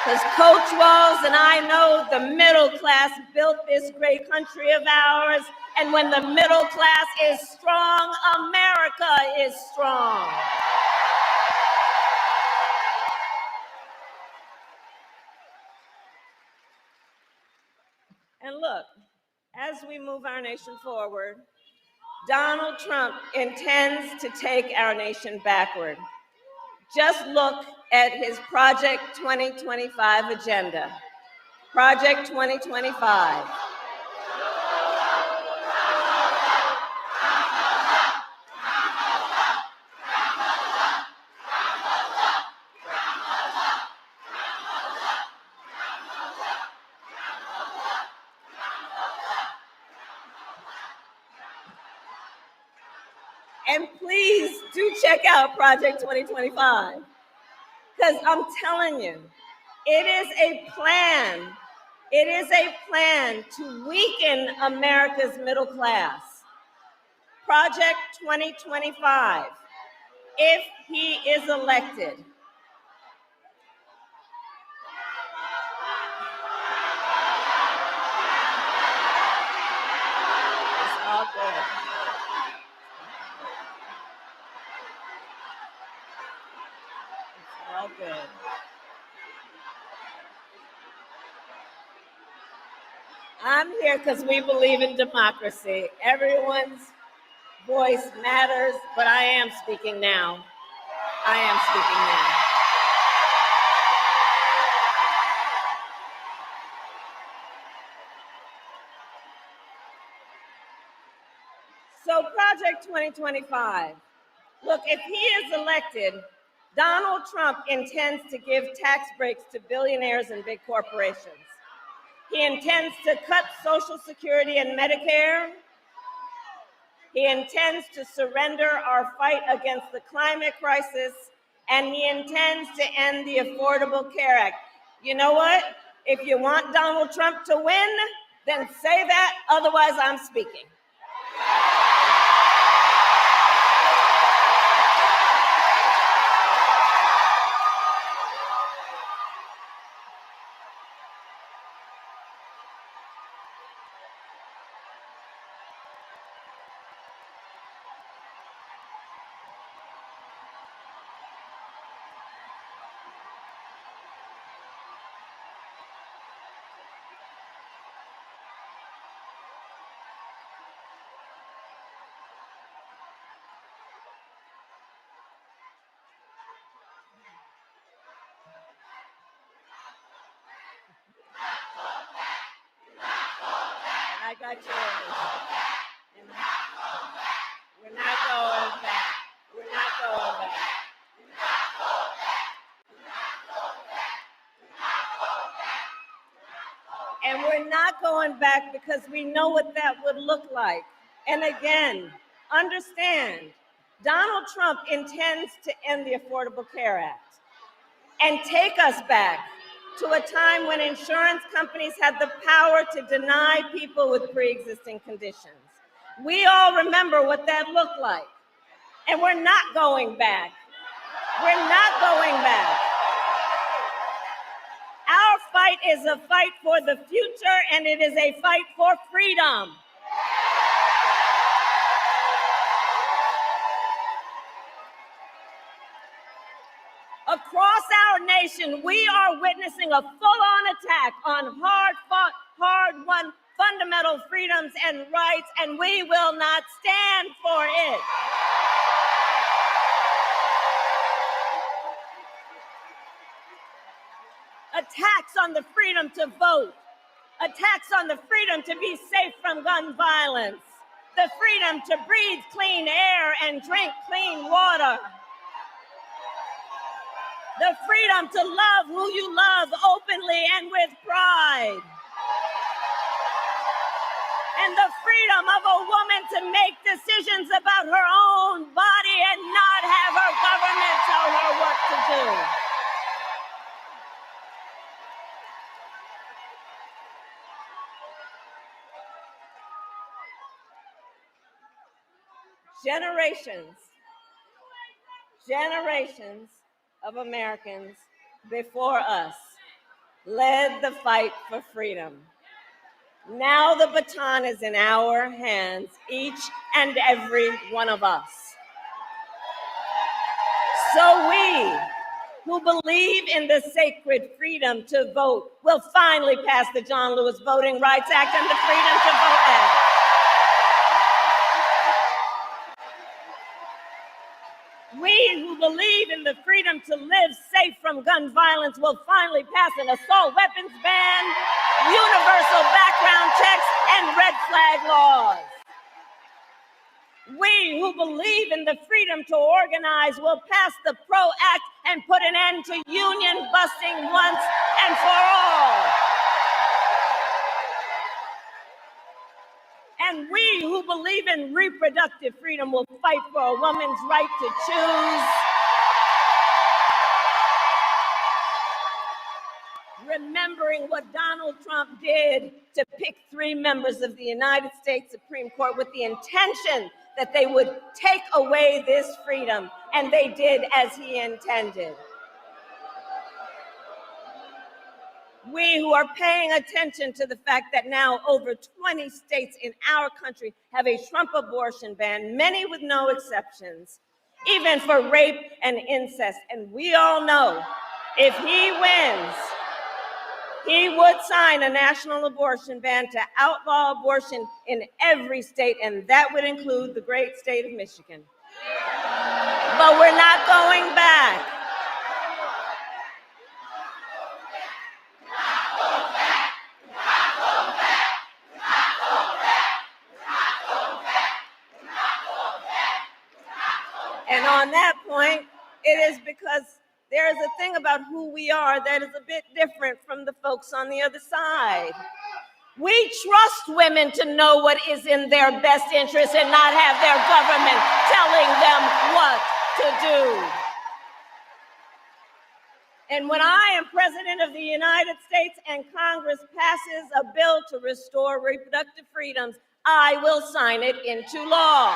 Because Coach Walls and I know the middle class built this great country of ours, and when the middle class is strong, America is strong. And look, as we move our nation forward, Donald Trump intends to take our nation backward. Just look at his Project 2025 agenda. Project 2025. And please do check out Project 2025, because I'm telling you, it is a plan. It is a plan to weaken America's middle class. Project 2025, if he is elected. It's all good. All good. I'm here because we believe in democracy. Everyone's voice matters, but I am speaking now. I am speaking now. So Project 2025. Look, if he is elected, Donald Trump intends to give tax breaks to billionaires and big corporations. He intends to cut Social Security and Medicare. He intends to surrender our fight against the climate crisis, and he intends to end the Affordable Care Act. You know what? If you want Donald Trump to win, then say that, otherwise I'm speaking. I got yours. And we're not going back. We're not going back. And we're not going back because we know what that would look like. And again, understand, Donald Trump intends to end the Affordable Care Act and take us back to a time when insurance companies had the power to deny people with pre-existing conditions. We all remember what that looked like. And we're not going back. We're not going back. Our fight is a fight for the future, and it is a fight for freedom. Across our nation, we are witnessing a full-on attack on hard-fought, hard-won fundamental freedoms and rights, and we will not stand for it. Attacks on the freedom to vote, attacks on the freedom to be safe from gun violence, the freedom to breathe clean air and drink clean water, the freedom to love who you love openly and with pride, and the freedom of a woman to make decisions about her own body and not have her government tell her what to do. Generations of Americans before us led the fight for freedom. Now the baton is in our hands, each and every one of us. So we, who believe in the sacred freedom to vote, will finally pass the John Lewis Voting Rights Act and the Freedom to Vote Act. We who believe in the freedom to live safe from gun violence will finally pass an assault weapons ban, universal background checks, and red flag laws. We who believe in the freedom to organize will pass the PRO Act and put an end to union busting once and for all. And we who believe in reproductive freedom will fight for a woman's right to choose. Remembering what Donald Trump did to pick 3 members of the United States Supreme Court with the intention that they would take away this freedom, and they did as he intended. We who are paying attention to the fact that now over 20 states in our country have a Trump abortion ban, many with no exceptions, even for rape and incest. And we all know if he wins, he would sign a national abortion ban to outlaw abortion in every state, and that would include the great state of Michigan. But we're not going back. And on that point, it is because there is a thing about who we are that is a bit different from the folks on the other side. We trust women to know what is in their best interest and not have their government telling them what to do. And when I am President of the United States and Congress passes a bill to restore reproductive freedoms, I will sign it into law.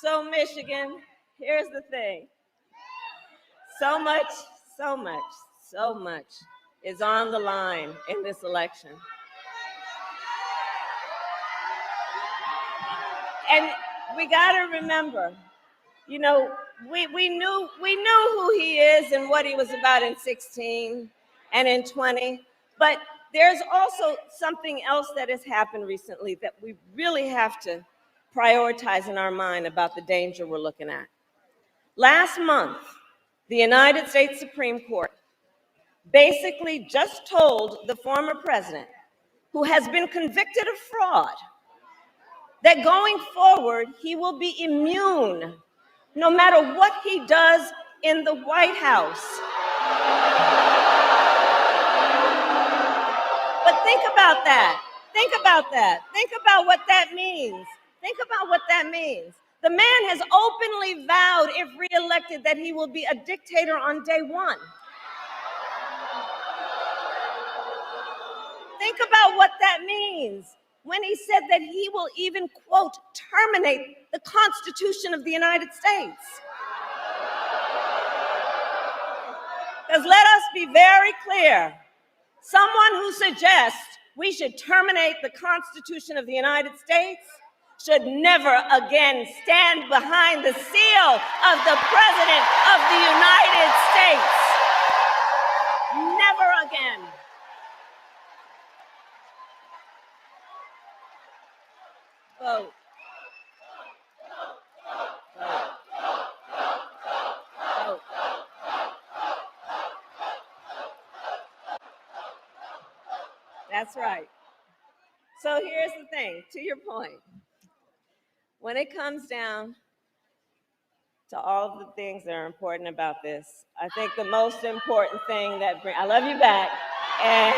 So Michigan, here's the thing. So much is on the line in this election. And we gotta remember, you know, we knew who he is and what he was about in 16 and in 20, but there's also something else that has happened recently that we really have to prioritize in our mind about the danger we're looking at. Last month, The United States Supreme Court basically just told the former president, who has been convicted of fraud, that going forward, he will be immune no matter what he does in the White House. But think about that. Think about that. Think about what that means. Think about what that means. The man has openly vowed, if reelected, that he will be a dictator on day one. Think about what that means when he said that he will even, quote, terminate the Constitution of the United States. Because let us be very clear, someone who suggests we should terminate the Constitution of the United States should never again stand behind the seal of the President of the United States. Never again. Vote. Vote. Vote. That's right. So here's the thing, to your point. When it comes down to all of the things that are important about this, I think the most important thing that I love you back. And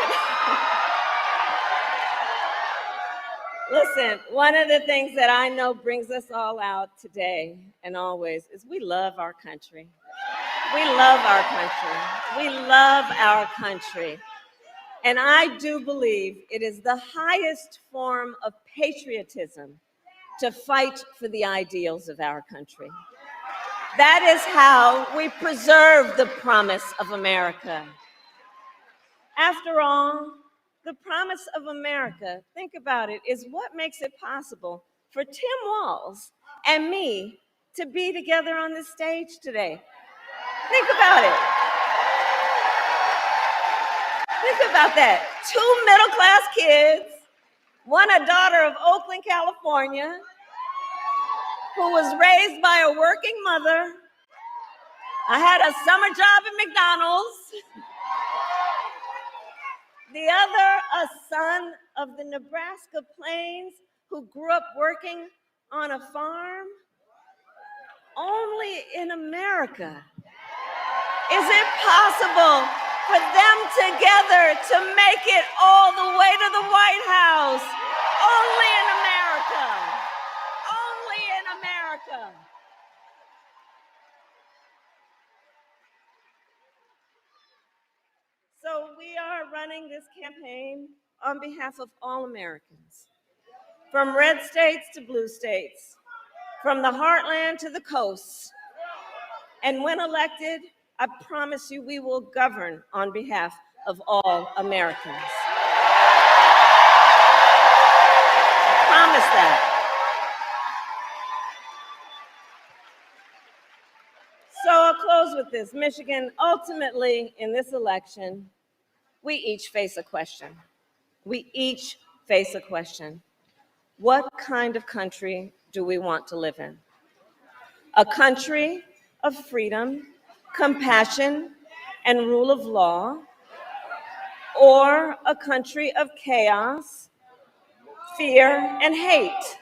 listen, one of the things that I know brings us all out today and always is we love our country. We love our country. We love our country. And I do believe it is the highest form of patriotism to fight for the ideals of our country. That is how we preserve the promise of America. After all, the promise of America, think about it, is what makes it possible for Tim Walz and me to be together on this stage today. Think about it. Think about that. 2 middle-class kids, one a daughter of Oakland, California, who was raised by a working mother. I had a summer job at McDonald's. The other, a son of the Nebraska Plains who grew up working on a farm. Only in America is it possible for them together to make it all the way to the White House. Only in America. Only in America. So we are running this campaign on behalf of all Americans, from red states to blue states, from the heartland to the coast. And when elected, I promise you we will govern on behalf of all Americans. I promise that. So I'll close with this. Michigan, ultimately in this election, we each face a question. We each face a question. What kind of country do we want to live in? A country of freedom, compassion, and rule of law, or a country of chaos, fear, and hate?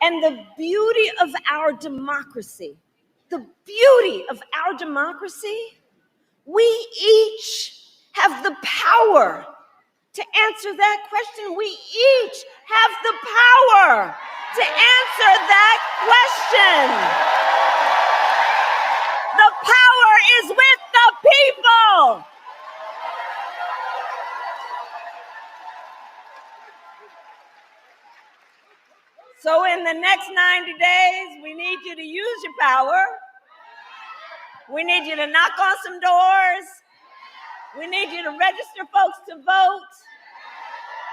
And the beauty of our democracy, we each have the power to answer that question. We each have the power to answer that question. The power is with the people. So in the next 90 days, we need you to use your power. We need you to knock on some doors. We need you to register folks to vote.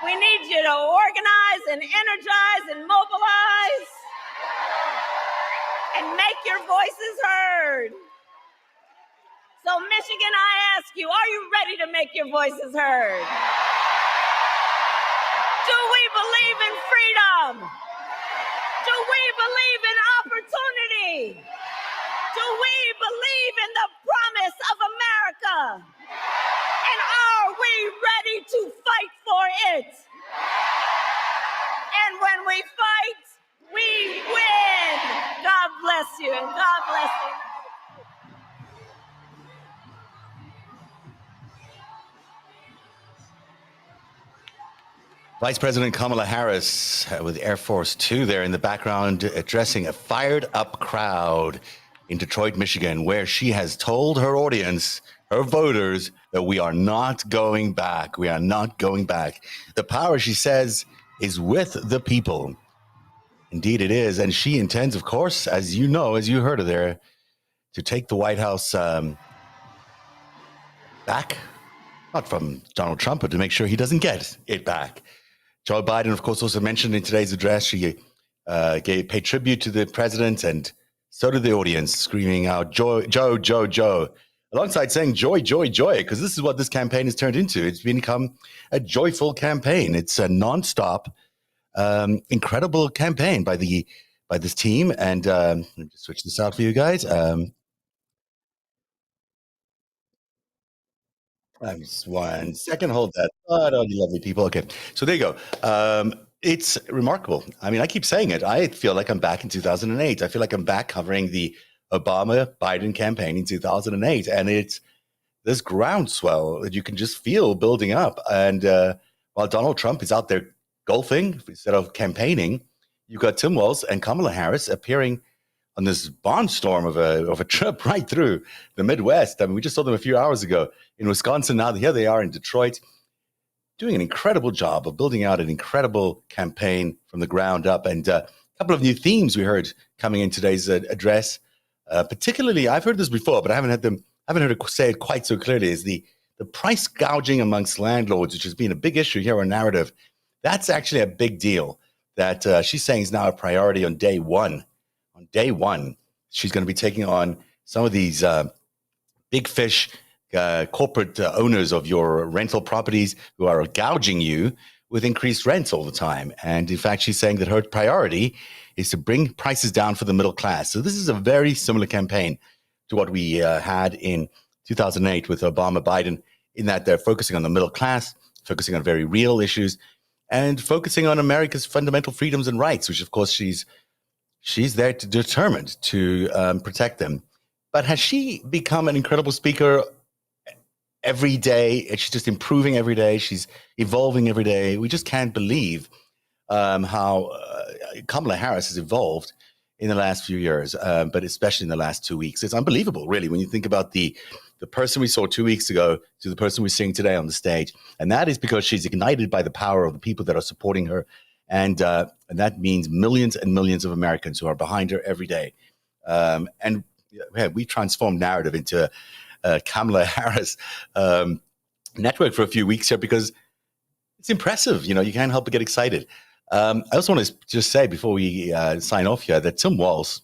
We need you to organize and energize and mobilize and make your voices heard. So Michigan, I ask you, are you ready to make your voices heard? Do we believe in freedom? Do we believe in opportunity? Do we believe in the promise of America? And are we ready to fight for it? And when we fight, we win. God bless you, and God bless you. Vice President Kamala Harris with Air Force Two there in the background addressing a fired up crowd in Detroit, Michigan, where she has told her audience, her voters, that we are not going back. We are not going back. The power, she says, is with the people. Indeed it is. And she intends, of course, as you know, as you heard of there, to take the White House back, not from Donald Trump, but to make sure he doesn't get it back. Joe Biden, of course, also mentioned in today's address, she paid tribute to the president, and so did the audience, screaming out, Joe, Joe, Joe, Joe, alongside saying joy, joy, joy, because this is what this campaign has turned into. It's become a joyful campaign. It's a nonstop, incredible campaign by this team. And let me just switch this out for you guys. Just 1 second. Hold that thought. Oh, you lovely people. Okay. So there you go. It's remarkable. I mean, I keep saying it. I feel like I'm back in 2008. I feel like I'm back covering the Obama-Biden campaign in 2008. And it's this groundswell that you can just feel building up. And while Donald Trump is out there golfing instead of campaigning, you've got Tim Walz and Kamala Harris appearing on this barnstorm of a trip right through the Midwest. I mean, we just saw them a few hours ago in Wisconsin. Now here they are in Detroit, doing an incredible job of building out an incredible campaign from the ground up. And a couple of new themes we heard coming in today's address. Particularly, I've heard this before, but I haven't heard it say it quite so clearly, is the price gouging amongst landlords, which has been a big issue here on Narrative. That's actually a big deal that she's saying is now a priority on day one. On day one, she's going to be taking on some of these big fish corporate owners of your rental properties who are gouging you with increased rents all the time. And in fact, she's saying that her priority is to bring prices down for the middle class. So this is a very similar campaign to what we had in 2008 with Obama Biden, in that they're focusing on the middle class, focusing on very real issues, and focusing on America's fundamental freedoms and rights, which of course she's there to determined to protect them. But has she become an incredible speaker every day? She's just improving every day. She's evolving every day. We just can't believe how Kamala Harris has evolved in the last few years, but especially in the last 2 weeks. It's unbelievable, really, when you think about the person we saw 2 weeks ago to the person we're seeing today on the stage. And that is because she's ignited by the power of the people that are supporting her. And that means millions and millions of Americans who are behind her every day. And we transformed Narrative into Kamala Harris network for a few weeks here because it's impressive. You know, you can't help but get excited. I also want to just say before we sign off here that Tim Walz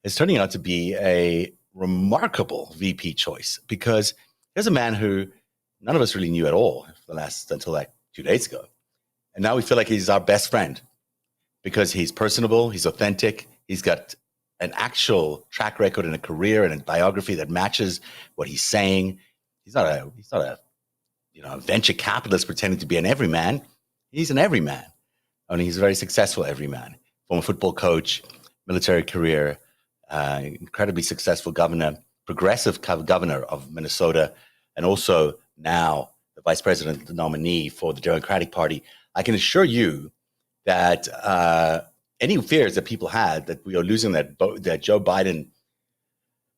is turning out to be a remarkable VP choice, because here's a man who none of us really knew at all until like 2 days ago. And now we feel like he's our best friend because he's personable, he's authentic, he's got an actual track record and a career and a biography that matches what he's saying. He's not a venture capitalist pretending to be an everyman. He's an everyman. And he's a very successful everyman. Former football coach, military career, incredibly successful governor, progressive governor of Minnesota, and also now the vice president nominee for the Democratic Party. I can assure you that any fears that people had that we are losing that Joe Biden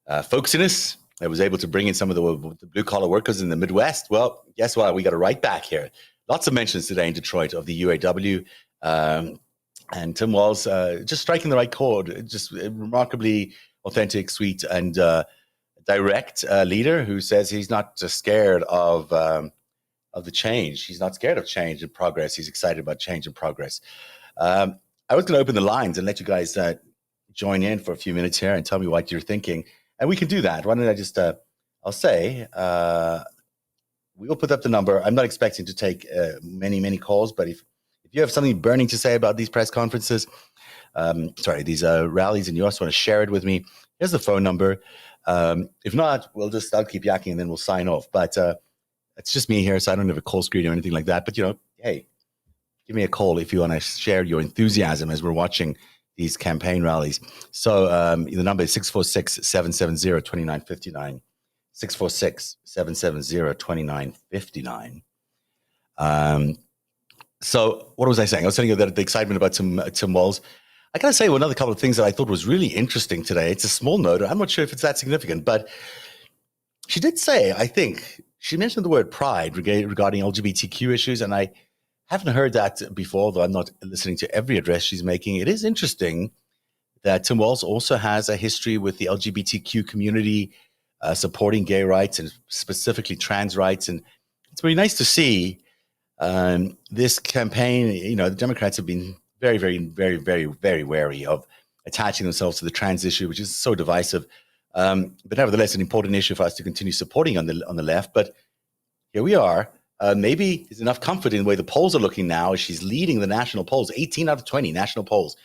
folksiness that was able to bring in some of the blue-collar workers in the Midwest, well, guess what? We got it right back here. Lots of mentions today in Detroit of the UAW. And Tim Walz just striking the right chord, just a remarkably authentic, sweet, and direct leader who says he's not just scared of the change. He's not scared of change and progress. He's excited about change and progress. I was going to open the lines and let you guys join in for a few minutes here and tell me what you're thinking. And we can do that. Why don't I just, I'll say, we will put up the number. I'm not expecting to take many calls, but if you have something burning to say about these press conferences, these rallies, and you also want to share it with me, here's the phone number. If not, I'll keep yakking and then we'll sign off. But it's just me here, so I don't have a call screen or anything like that. But, hey, give me a call if you want to share your enthusiasm as we're watching these campaign rallies. So the number is 646-770-2959. 646-770-2959. So what was I saying? I was telling you that the excitement about Tim Walz. I got to say another couple of things that I thought was really interesting today. It's a small note. I'm not sure if it's that significant, but she did say, I think, she mentioned the word pride regarding LGBTQ issues, and I haven't heard that before, though I'm not listening to every address she's making. It is interesting that Tim Walz also has a history with the LGBTQ community, supporting gay rights and specifically trans rights. And it's really nice to see this campaign. The Democrats have been very, very, very, very, very wary of attaching themselves to the trans issue, which is so divisive. But nevertheless, an important issue for us to continue supporting on the left. But here we are. Maybe there's enough comfort in the way the polls are looking now as she's leading the national polls, 18 out of 20 national polls.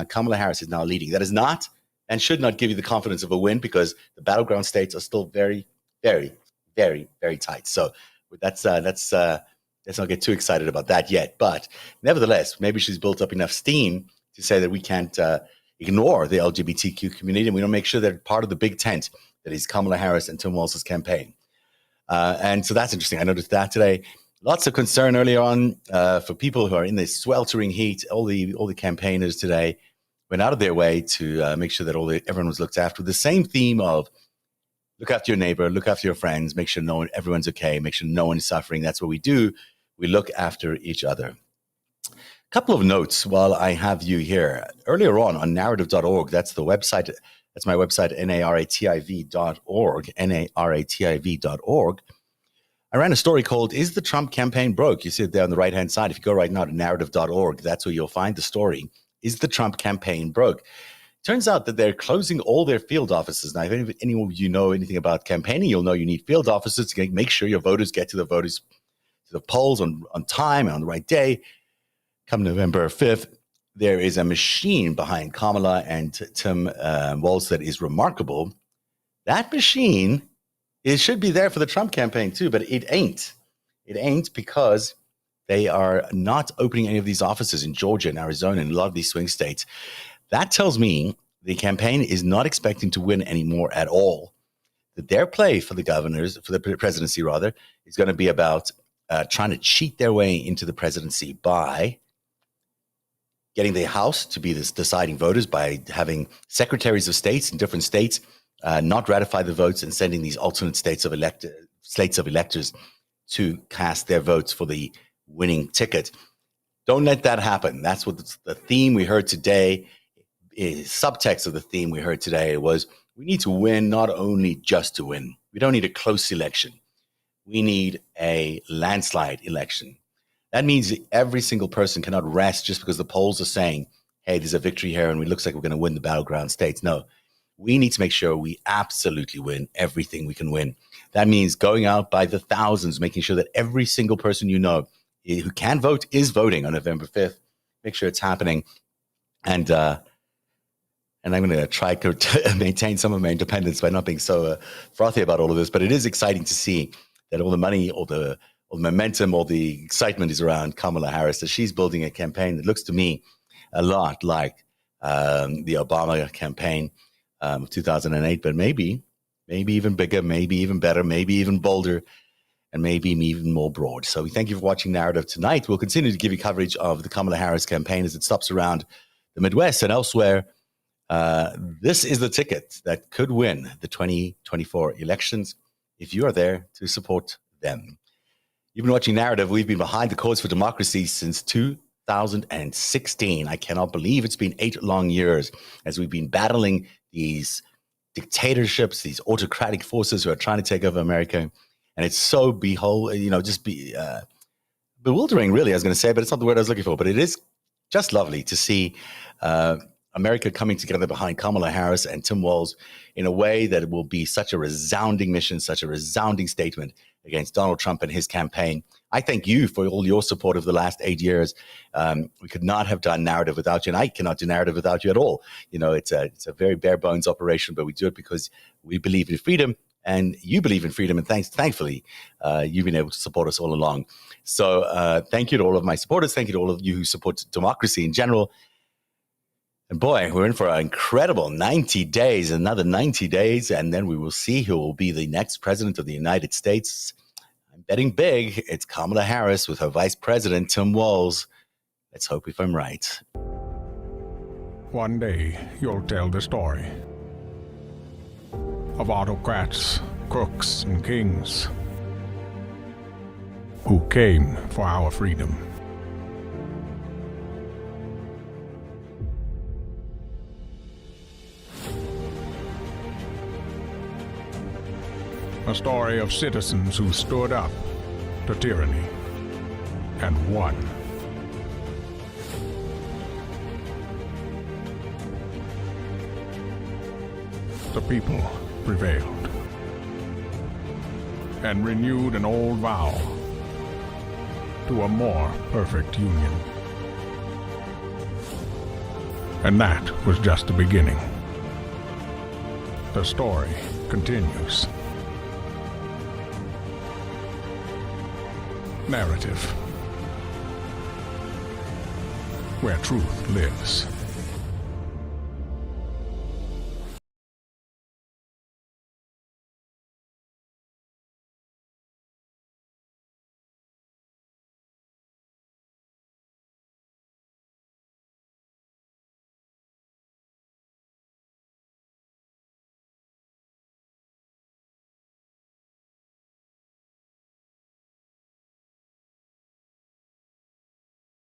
Kamala Harris is now leading. That is not and should not give you the confidence of a win, because the battleground states are still very, very, very, very tight. So let's not get too excited about that yet. But nevertheless, maybe she's built up enough steam to say that we can't ignore the LGBTQ community, and we don't make sure they're part of the big tent that is Kamala Harris and Tim Walz's campaign. And so that's interesting. I noticed that today. Lots of concern earlier on for people who are in this sweltering heat. All the campaigners today went out of their way to make sure that everyone was looked after. The same theme of look after your neighbor, look after your friends, make sure everyone's okay, make sure no one is suffering. That's what we do. We look after each other. A couple of notes while I have you here. Earlier on narrative.org, that's the website. That's my website, narativ.org. I ran a story called Is the Trump Campaign Broke? You see it there on the right-hand side. If you go right now to narrative.org, that's where you'll find the story. Is the Trump campaign broke? Turns out that they're closing all their field offices. Now, if any of you know anything about campaigning, you'll know you need field offices to make sure your voters get to the polls on time and on the right day. Come November 5th, there is a machine behind Kamala and Tim Walz that is remarkable. That machine, it should be there for the Trump campaign too, but it ain't. It ain't because they are not opening any of these offices in Georgia and Arizona and a lot of these swing states. That tells me the campaign is not expecting to win anymore at all. That their play for the presidency, is going to be about trying to cheat their way into the presidency by getting the House to be the deciding voters, by having secretaries of states in different states not ratify the votes and sending these alternate slates of electors to cast their votes for the winning ticket. Don't let that happen. That's what the theme we heard today is. Subtext of the theme we heard today was we need to win, not only just to win. We don't need a close election. We need a landslide election. That means every single person cannot rest just because the polls are saying, hey, there's a victory here and it looks like we're going to win the battleground states. No, we need to make sure we absolutely win everything we can win. That means going out by the thousands, making sure that every single person you know who can vote is voting on November 5th. Make sure it's happening. And I'm going to try to maintain some of my independence by not being so frothy about all of this. But it is exciting to see that all the money, all the momentum, all the excitement is around Kamala Harris, that she's building a campaign that looks to me a lot like the Obama campaign of 2008, but maybe even bigger, maybe even better, maybe even bolder, and maybe even more broad. So we thank you for watching Narrative tonight. We'll continue to give you coverage of the Kamala Harris campaign as it stops around the Midwest and elsewhere. This is the ticket that could win the 2024 elections if you are there to support them. You've been watching Narrative. We've been behind the cause for democracy since 2016. I cannot believe it's been 8 long years as we've been battling these dictatorships, these autocratic forces who are trying to take over America. And it's so bewildering, really, I was going to say, but it's not the word I was looking for. But it is just lovely to see America coming together behind Kamala Harris and Tim Walz in a way that it will be such a resounding mission, such a resounding statement against Donald Trump and his campaign. I thank you for all your support of the last 8 years. We could not have done narrative without you, and I cannot do narrative without you at all. You know, it's a very bare bones operation, but we do it because we believe in freedom, and you believe in freedom, and thankfully, you've been able to support us all along. So thank you to all of my supporters. Thank you to all of you who support democracy in general. And boy, we're in for an incredible 90 days, another 90 days, and then we will see who will be the next president of the United States. I'm betting big. It's Kamala Harris with her vice president, Tim Walz. Let's hope if I'm right. One day, you'll tell the story of autocrats, crooks, and kings who came for our freedom. A story of citizens who stood up to tyranny and won. The people prevailed and renewed an old vow to a more perfect union. And that was just the beginning. The story continues. Narrative, where truth lives.